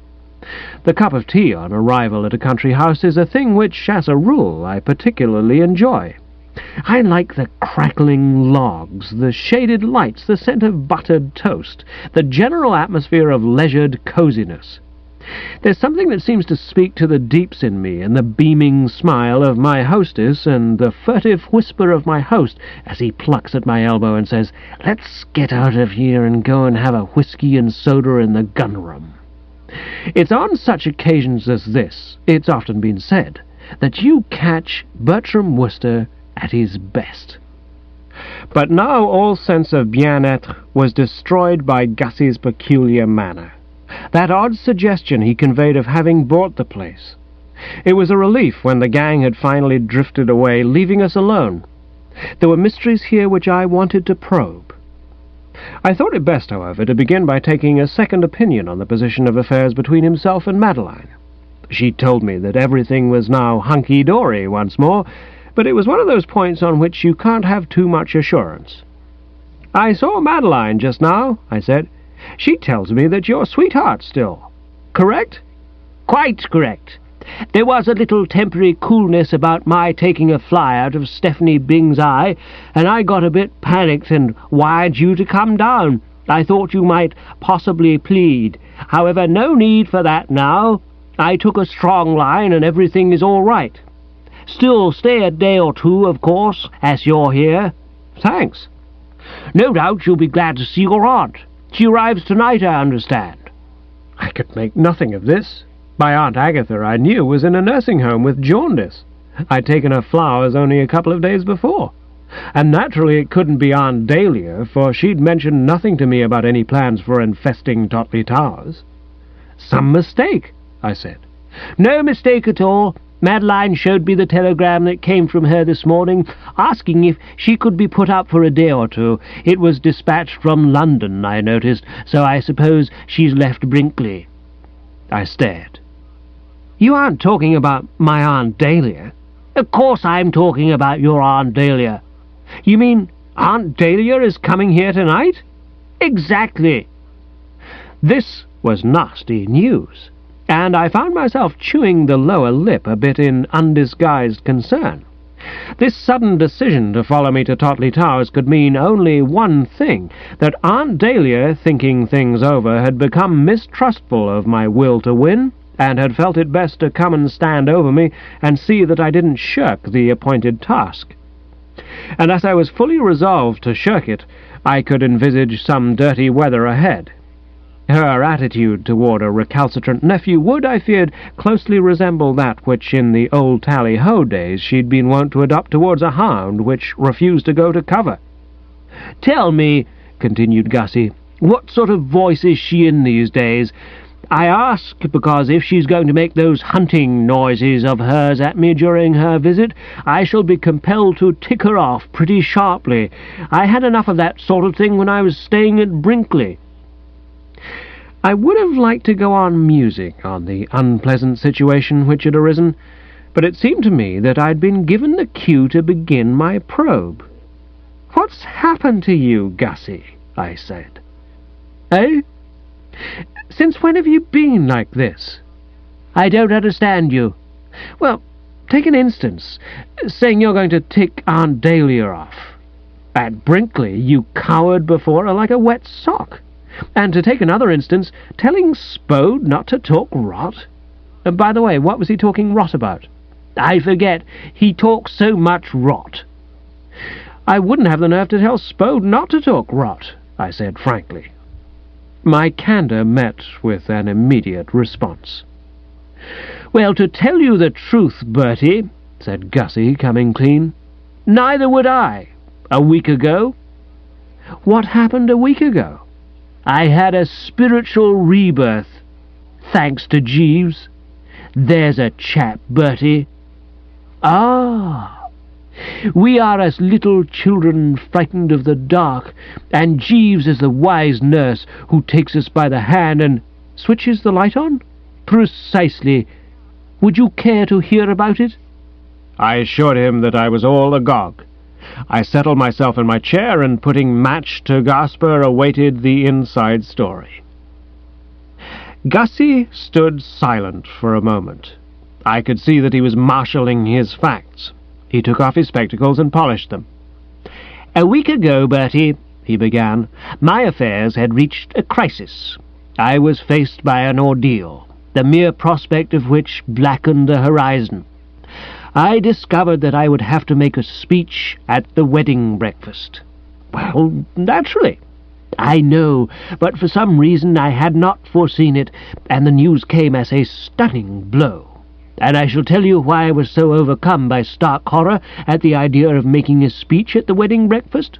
The cup of tea on arrival at a country house is a thing which, as a rule, I particularly enjoy. I like the crackling logs, the shaded lights, the scent of buttered toast, the general atmosphere of leisured coziness. There's something that seems to speak to the deeps in me in the beaming smile of my hostess and the furtive whisper of my host as he plucks at my elbow and says, "Let's get out of here and go and have a whiskey and soda in the gun-room." It's on such occasions as this, it's often been said, that you catch Bertram Wooster at his best. But now all sense of bien-être was destroyed by Gussie's peculiar manner. That odd suggestion he conveyed of having bought the place. It was a relief when the gang had finally drifted away, leaving us alone. There were mysteries here which I wanted to probe. I thought it best, however, to begin by taking a second opinion on the position of affairs between himself and Madeline. She told me that everything was now hunky-dory once more, but it was one of those points on which you can't have too much assurance. "I saw Madeline just now," I said. "She tells me that you're sweetheart still. Correct?" "Quite correct. There was a little temporary coolness about my taking a fly out of Stephanie Bing's eye, and I got a bit panicked and wired you to come down. I thought you might possibly plead. However, no need for that now. I took a strong line and everything is all right. Still stay a day or two, of course, as you're here." "Thanks." "No doubt you'll be glad to see your aunt. She arrives tonight, I understand." I could make nothing of this. My Aunt Agatha, I knew, was in a nursing home with jaundice. I'd taken her flowers only a couple of days before. And naturally it couldn't be Aunt Dahlia, for she'd mentioned nothing to me about any plans for infesting Totley Towers. "Some mistake," I said. "No mistake at all. Madeline showed me the telegram that came from her this morning, asking if she could be put up for a day or two. It was dispatched from London, I noticed, so I suppose she's left Brinkley." I stared. "You aren't talking about my Aunt Dahlia?" "Of course I'm talking about your Aunt Dahlia." "You mean Aunt Dahlia is coming here tonight?" "Exactly." This was nasty news, and I found myself chewing the lower lip a bit in undisguised concern. This sudden decision to follow me to Totley Towers could mean only one thing, that Aunt Dahlia, thinking things over, had become mistrustful of my will to win, and had felt it best to come and stand over me and see that I didn't shirk the appointed task. And as I was fully resolved to shirk it, I could envisage some dirty weather ahead. Her attitude toward a recalcitrant nephew would, I feared, closely resemble that which in the old tally-ho days she'd been wont to adopt towards a hound which refused to go to cover. "Tell me," continued Gussie, "what sort of voice is she in these days? I ask because if she's going to make those hunting noises of hers at me during her visit, I shall be compelled to tick her off pretty sharply. I had enough of that sort of thing when I was staying at Brinkley." I would have liked to go on musing on the unpleasant situation which had arisen, but it seemed to me that I'd been given the cue to begin my probe. "What's happened to you, Gussie?" I said. "Eh? Since when have you been like this?" "I don't understand you." "Well, take an instance, saying you're going to tick Aunt Dahlia off. At Brinkley you cowered before her like a wet sock. And to take another instance, telling Spode not to talk rot. And by the way, what was he talking rot about?" "I forget. He talks so much rot." "I wouldn't have the nerve to tell Spode not to talk rot," I said frankly. My candour met with an immediate response. "Well, to tell you the truth, Bertie," said Gussie, coming clean, "neither would I. A week ago." "What happened a week ago?" "I had a spiritual rebirth, thanks to Jeeves. There's a chap, Bertie." "Ah. We are as little children frightened of the dark, and Jeeves is the wise nurse who takes us by the hand and switches the light on?" "Precisely. Would you care to hear about it?" I assured him that I was all agog. I settled myself in my chair and, putting match to gasper, awaited the inside story. Gussie stood silent for a moment. I could see that he was marshalling his facts. He took off his spectacles and polished them. "A week ago, Bertie," he began, "my affairs had reached a crisis. I was faced by an ordeal, the mere prospect of which blackened the horizon. I discovered that I would have to make a speech at the wedding breakfast. Well, naturally. I know, but for some reason I had not foreseen it, and the news came as a stunning blow. And I shall tell you why I was so overcome by stark horror at the idea of making a speech at the wedding breakfast.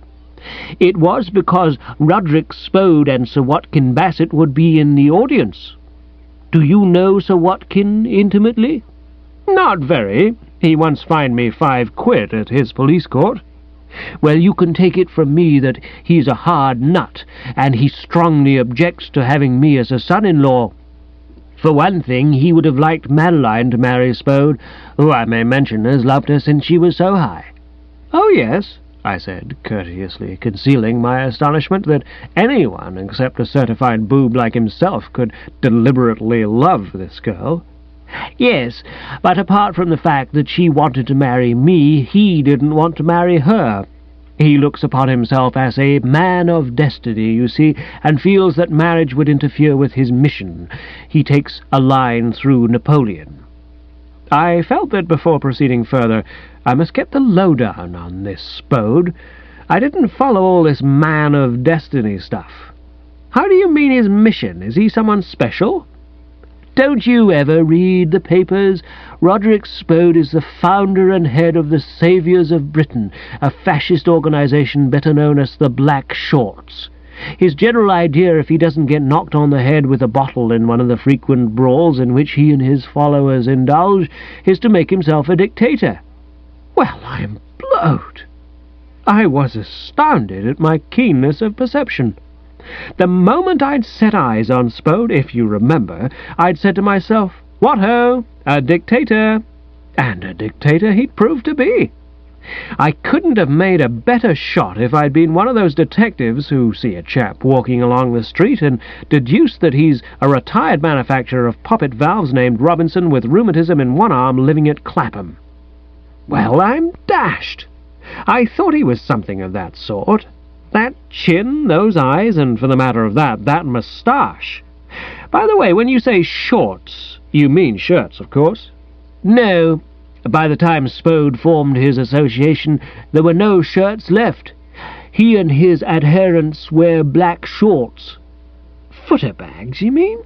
It was because Roderick Spode and Sir Watkin Bassett would be in the audience. Do you know Sir Watkin intimately?" "Not very. He once fined me £5 at his police court." "Well, you can take it from me that he's a hard nut, and he strongly objects to having me as a son-in-law. For one thing, he would have liked Madeline to marry Spode, who I may mention has loved her since she was so high." "Oh, yes," I said, courteously concealing my astonishment that anyone except a certified boob like himself could deliberately love this girl. "Yes, but apart from the fact that she wanted to marry me, he didn't want to marry her. He looks upon himself as a man of destiny, you see, and feels that marriage would interfere with his mission. He takes a line through Napoleon." I felt that before proceeding further, I must get the lowdown on this Spode. I didn't follow all this man of destiny stuff. "How do you mean his mission? Is he someone special?" "Don't you ever read the papers? Roderick Spode is the founder and head of the Saviours of Britain, a fascist organisation better known as the Black Shorts. His general idea, if he doesn't get knocked on the head with a bottle in one of the frequent brawls in which he and his followers indulge, is to make himself a dictator." Well, I'm blowed. I was astounded at my keenness of perception. The moment I'd set eyes on Spode, if you remember, I'd said to myself, "What ho, a dictator!" And a dictator he'd proved to be. I couldn't have made a better shot if I'd been one of those detectives who see a chap walking along the street and deduce that he's a retired manufacturer of poppet valves named Robinson with rheumatism in one arm living at Clapham. Well, I'm dashed. I thought he was something of that sort. That chin, those eyes, and for the matter of that moustache. By the way, when you say shorts, you mean shirts, of course? No. By the time Spode formed his association, there were no shirts left. He and his adherents wear black shorts. Footer-bags, you mean?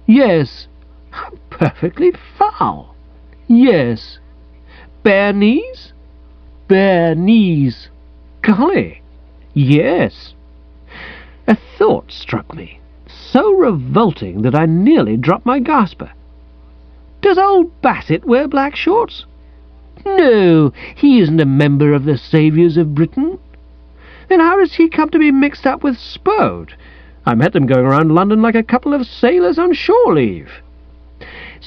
Yes. How perfectly foul. Yes. Bare knees? Bare knees. Golly. Yes. A thought struck me, so revolting that I nearly dropped my gasper. Does old Bassett wear black shorts? No, he isn't a member of the Saviours of Britain. Then how does he come to be mixed up with Spode? I met them going around London like a couple of sailors on shore leave.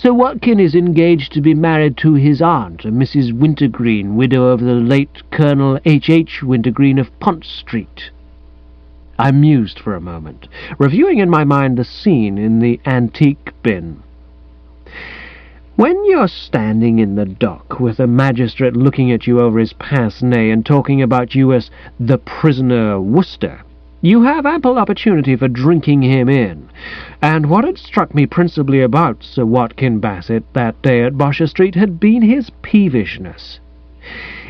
Sir Watkin is engaged to be married to his aunt, a Mrs. Wintergreen, widow of the late Colonel H.H. Wintergreen of Pont Street. I mused for a moment, reviewing in my mind the scene in the antique bin. When you're standing in the dock with a magistrate looking at you over his pince-nez and talking about you as the prisoner Wooster, you have ample opportunity for drinking him in, and what had struck me principally about Sir Watkin Bassett that day at Bosher Street had been his peevishness.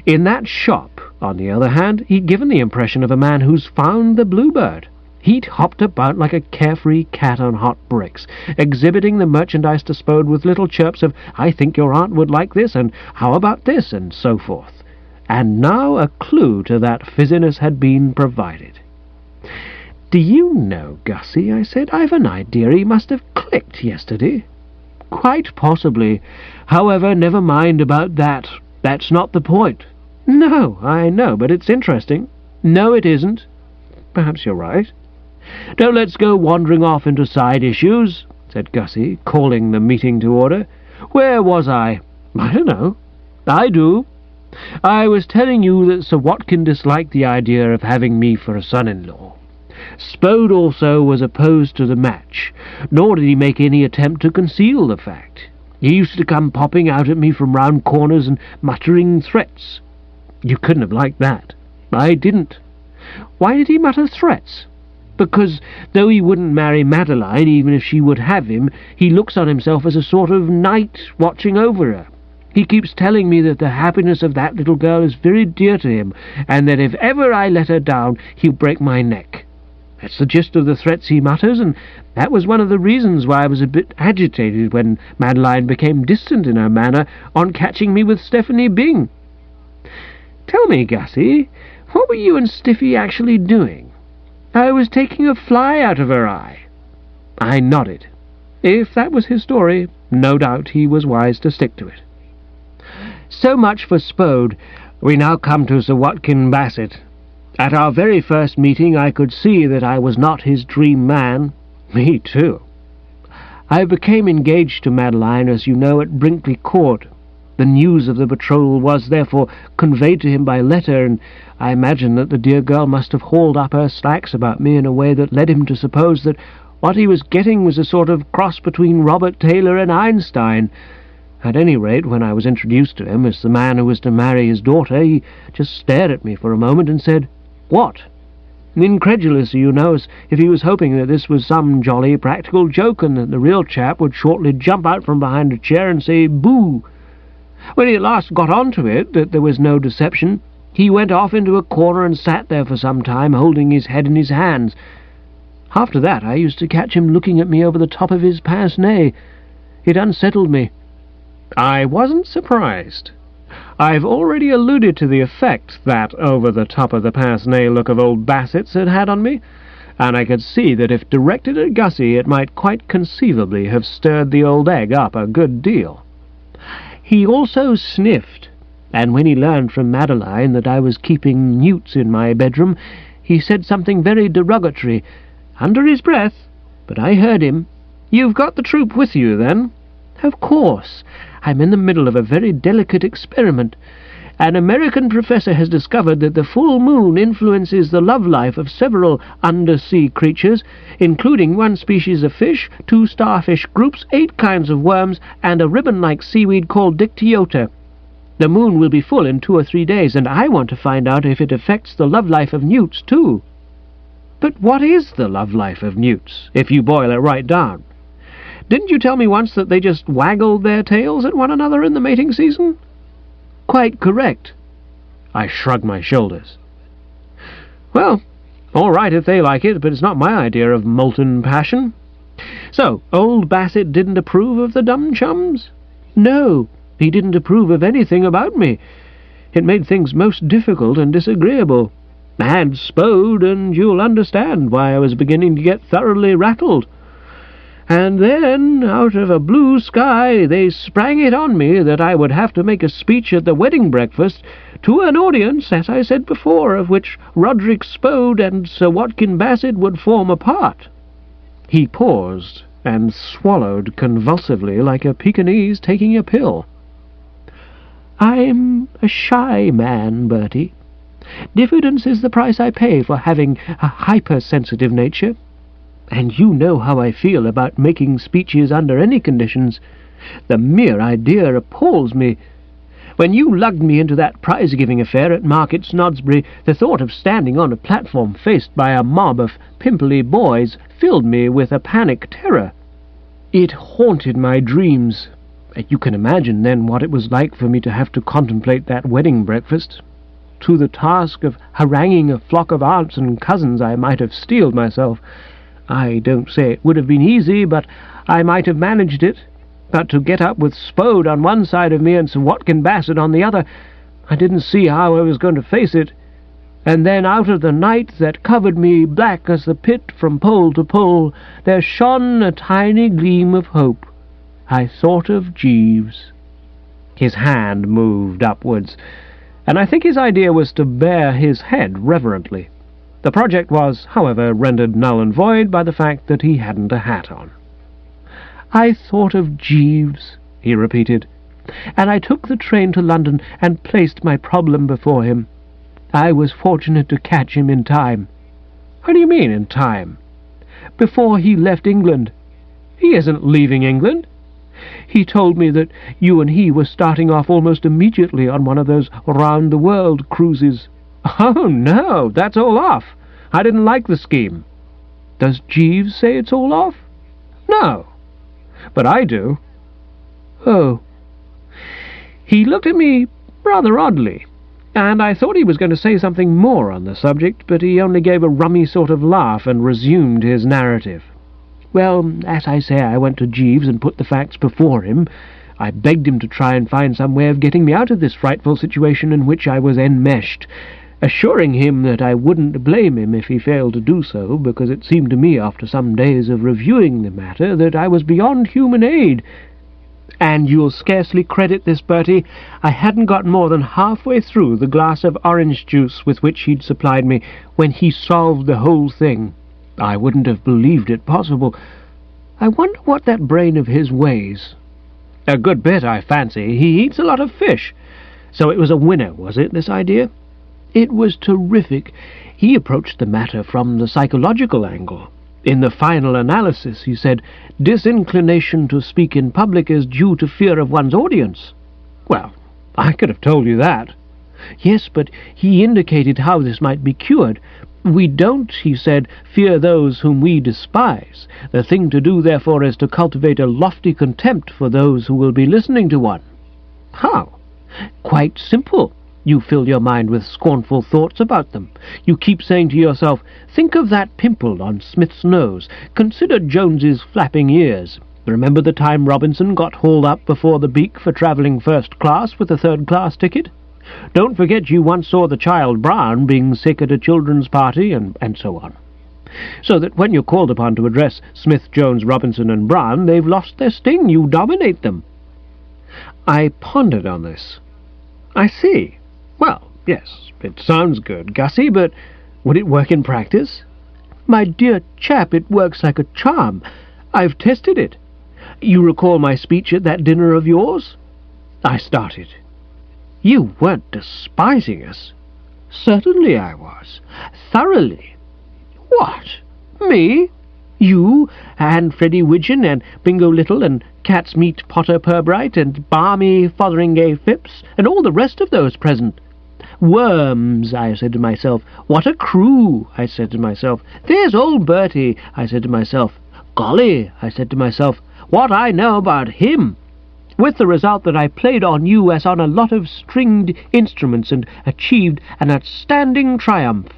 In that shop, on the other hand, he'd given the impression of a man who's found the bluebird. He'd hopped about like a carefree cat on hot bricks, exhibiting the merchandise disposed with little chirps of, "I think your aunt would like this," and "How about this?" and so forth. And now a clue to that fizziness had been provided. "Do you know, Gussie," I said, "I've an idea he must have clicked yesterday." "Quite possibly. However, never mind about that. That's not the point." "No, I know, but it's interesting." "No, it isn't." "Perhaps you're right." "Don't let's go wandering off into side issues," said Gussie, calling the meeting to order. "Where was I?" "I don't know." "I do. I was telling you that Sir Watkin disliked the idea of having me for a son-in-law. Spode also was opposed to the match, nor did he make any attempt to conceal the fact. He used to come popping out at me from round corners and muttering threats. You couldn't have liked that. I didn't. Why did he mutter threats? Because, though he wouldn't marry Madeline, even if she would have him, he looks on himself as a sort of knight watching over her. He keeps telling me that the happiness of that little girl is very dear to him, and that if ever I let her down, he'll break my neck. That's the gist of the threats he mutters, and that was one of the reasons why I was a bit agitated when Madeline became distant in her manner on catching me with Stephanie Byng. Tell me, Gussie, what were you and Stiffy actually doing? I was taking a fly out of her eye." I nodded. If that was his story, no doubt he was wise to stick to it. So much for Spode. We now come to Sir Watkin Bassett. At our very first meeting I could see that I was not his dream man. Me too. I became engaged to Madeline, as you know, at Brinkley Court. The news of the betrothal was, therefore, conveyed to him by letter, and I imagine that the dear girl must have hauled up her slacks about me in a way that led him to suppose that what he was getting was a sort of cross between Robert Taylor and Einstein. At any rate, when I was introduced to him as the man who was to marry his daughter, he just stared at me for a moment and said, "What?" Incredulous, you know, as if he was hoping that this was some jolly practical joke and that the real chap would shortly jump out from behind a chair and say, "Boo!" When he at last got on to it that there was no deception, he went off into a corner and sat there for some time, holding his head in his hands. After that I used to catch him looking at me over the top of his pince-nez. It unsettled me. I wasn't surprised. I've already alluded to the effect that over-the-top-of-the-pince-nez look of old Bassett's had had on me, and I could see that if directed at Gussie it might quite conceivably have stirred the old egg up a good deal. He also sniffed, and when he learned from Madeline that I was keeping newts in my bedroom, he said something very derogatory, under his breath, but I heard him. "You've got the troop with you, then?" "Of course. I'm in the middle of a very delicate experiment. An American professor has discovered that the full moon influences the love life of several undersea creatures, including one species of fish, 2 starfish groups, 8 kinds of worms, and a ribbon-like seaweed called dictyota. The moon will be full in 2 or 3 days, and I want to find out if it affects the love life of newts, too." "But what is the love life of newts, if you boil it right down? Didn't you tell me once that they just waggled their tails at one another in the mating season?" "Quite correct." I shrugged my shoulders. "Well, all right if they like it, but it's not my idea of molten passion. So, old Bassett didn't approve of the dumb chums?" "No, he didn't approve of anything about me. It made things most difficult and disagreeable. And Spode, and you'll understand why I was beginning to get thoroughly rattled. And then, out of a blue sky, they sprang it on me that I would have to make a speech at the wedding breakfast to an audience, as I said before, of which Roderick Spode and Sir Watkin Bassett would form a part." He paused, and swallowed convulsively like a Pekingese taking a pill. "I'm a shy man, Bertie. Diffidence is the price I pay for having a hypersensitive nature. And you know how I feel about making speeches under any conditions. The mere idea appalls me. When you lugged me into that prize-giving affair at Market Snodsbury, the thought of standing on a platform faced by a mob of pimply boys filled me with a panic terror. It haunted my dreams. You can imagine, then, what it was like for me to have to contemplate that wedding breakfast. To the task of haranguing a flock of aunts and cousins I might have steeled myself. I don't say it would have been easy, but I might have managed it. But to get up with Spode on one side of me and Sir Watkin Bassett on the other, I didn't see how I was going to face it. And then out of the night that covered me black as the pit from pole to pole, there shone a tiny gleam of hope. I thought of Jeeves." His hand moved upwards, and I think his idea was to bare his head reverently. The project was, however, rendered null and void by the fact that he hadn't a hat on. "I thought of Jeeves," he repeated, "and I took the train to London and placed my problem before him. I was fortunate to catch him in time." "How do you mean, in time?" "Before he left England." "He isn't leaving England." "He told me that you and he were starting off almost immediately on one of those round-the-world cruises." "Oh, no, that's all off. I didn't like the scheme." "Does Jeeves say it's all off?" "No, but I do." "Oh." He looked at me rather oddly, and I thought he was going to say something more on the subject, but he only gave a rummy sort of laugh and resumed his narrative. "Well, as I say, I went to Jeeves and put the facts before him. I begged him to try and find some way of getting me out of this frightful situation in which I was enmeshed, assuring him that I wouldn't blame him if he failed to do so, because it seemed to me, after some days of reviewing the matter, that I was beyond human aid. And you'll scarcely credit this, Bertie, I hadn't got more than halfway through the glass of orange juice with which he'd supplied me when he solved the whole thing. I wouldn't have believed it possible. I wonder what that brain of his weighs." "A good bit, I fancy. He eats a lot of fish. So it was a winner, was it, this idea?" "It was terrific. He approached the matter from the psychological angle. In the final analysis, he said, disinclination to speak in public is due to fear of one's audience." "Well, I could have told you that." "Yes, but he indicated how this might be cured. We don't, he said, fear those whom we despise. The thing to do, therefore, is to cultivate a lofty contempt for those who will be listening to one." "How?" "Quite simple. You fill your mind with scornful thoughts about them. You keep saying to yourself, think of that pimple on Smith's nose. Consider Jones's flapping ears. Remember the time Robinson got hauled up before the beak for travelling first class with a third-class ticket? Don't forget you once saw the child Brown being sick at a children's party, and so on. So that when you're called upon to address Smith, Jones, Robinson, and Brown, they've lost their sting. You dominate them." I pondered on this. "I see. Well, yes, it sounds good, Gussie, but would it work in practice?" "My dear chap, it works like a charm. I've tested it. You recall my speech at that dinner of yours?" I started. "You weren't despising us?" "Certainly I was. Thoroughly." "What? Me? You, and Freddie Widgeon, and Bingo Little, and Cat's Meat Potter Purbright, and Barmy Fotheringay Phipps, and all the rest of those present. Worms, I said to myself. What a crew, I said to myself. There's old Bertie, I said to myself. Golly, I said to myself, what I know about him. With the result that I played on you as on a lot of stringed instruments and achieved an outstanding triumph.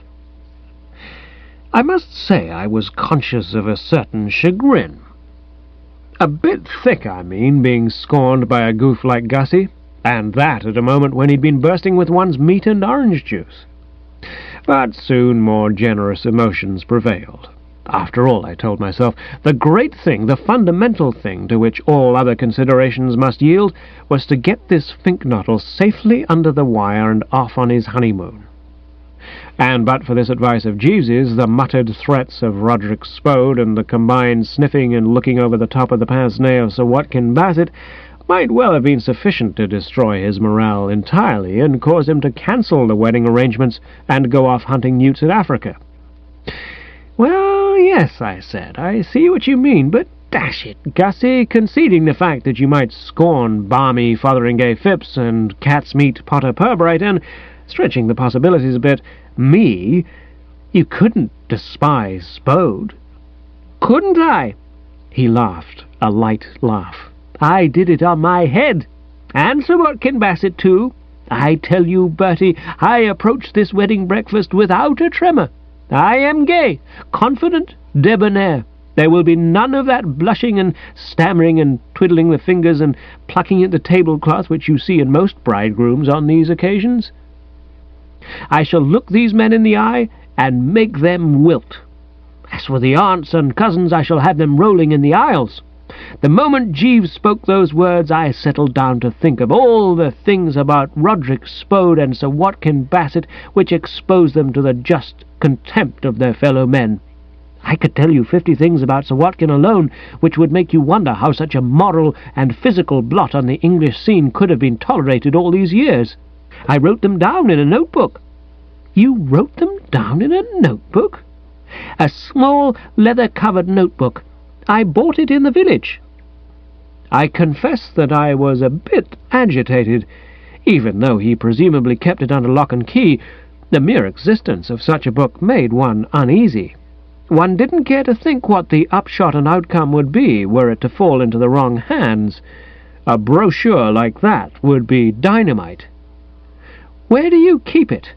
I must say I was conscious of a certain chagrin. A bit thick, I mean, being scorned by a goof like Gussie, and that at a moment when he'd been bursting with one's meat and orange juice. But soon more generous emotions prevailed. After all, I told myself, the great thing, the fundamental thing to which all other considerations must yield, was to get this Finknottle safely under the wire and off on his honeymoon. And but for this advice of Jeeves's, the muttered threats of Roderick Spode and the combined sniffing and looking over the top of the pince-nez of Sir Watkin Bassett might well have been sufficient to destroy his morale entirely and cause him to cancel the wedding arrangements and go off hunting newts in Africa. "Well, yes," I said, "I see what you mean, but dash it, Gussie, conceding the fact that you might scorn balmy Fotheringay Phipps and cat's meat Potter Purbright and, stretching the possibilities a bit, me, you couldn't despise Spode." "Couldn't I?" He laughed, a light laugh. "I did it on my head, and Sir Watkin Bassett too. I tell you, Bertie, I approached this wedding breakfast without a tremor. I am gay, confident, debonair. There will be none of that blushing and stammering and twiddling the fingers and plucking at the tablecloth which you see in most bridegrooms on these occasions. I shall look these men in the eye and make them wilt. As for the aunts and cousins, I shall have them rolling in the aisles. The moment Jeeves spoke those words, I settled down to think of all the things about Roderick Spode and Sir Watkin Bassett which exposed them to the just contempt of their fellow men. I could tell you 50 things about Sir Watkin alone which would make you wonder how such a moral and physical blot on the English scene could have been tolerated all these years. I wrote them down in a notebook." "You wrote them down in a notebook?" "A small leather-covered notebook. I bought it in the village." I confess that I was a bit agitated. Even though he presumably kept it under lock and key, the mere existence of such a book made one uneasy. One didn't care to think what the upshot and outcome would be were it to fall into the wrong hands. A brochure like that would be dynamite. "Where do you keep it?"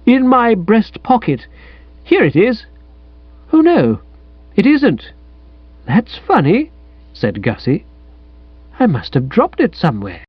"In my breast pocket. Here it is." "Oh, no, it isn't." "That's funny," said Gussie. "I must have dropped it somewhere."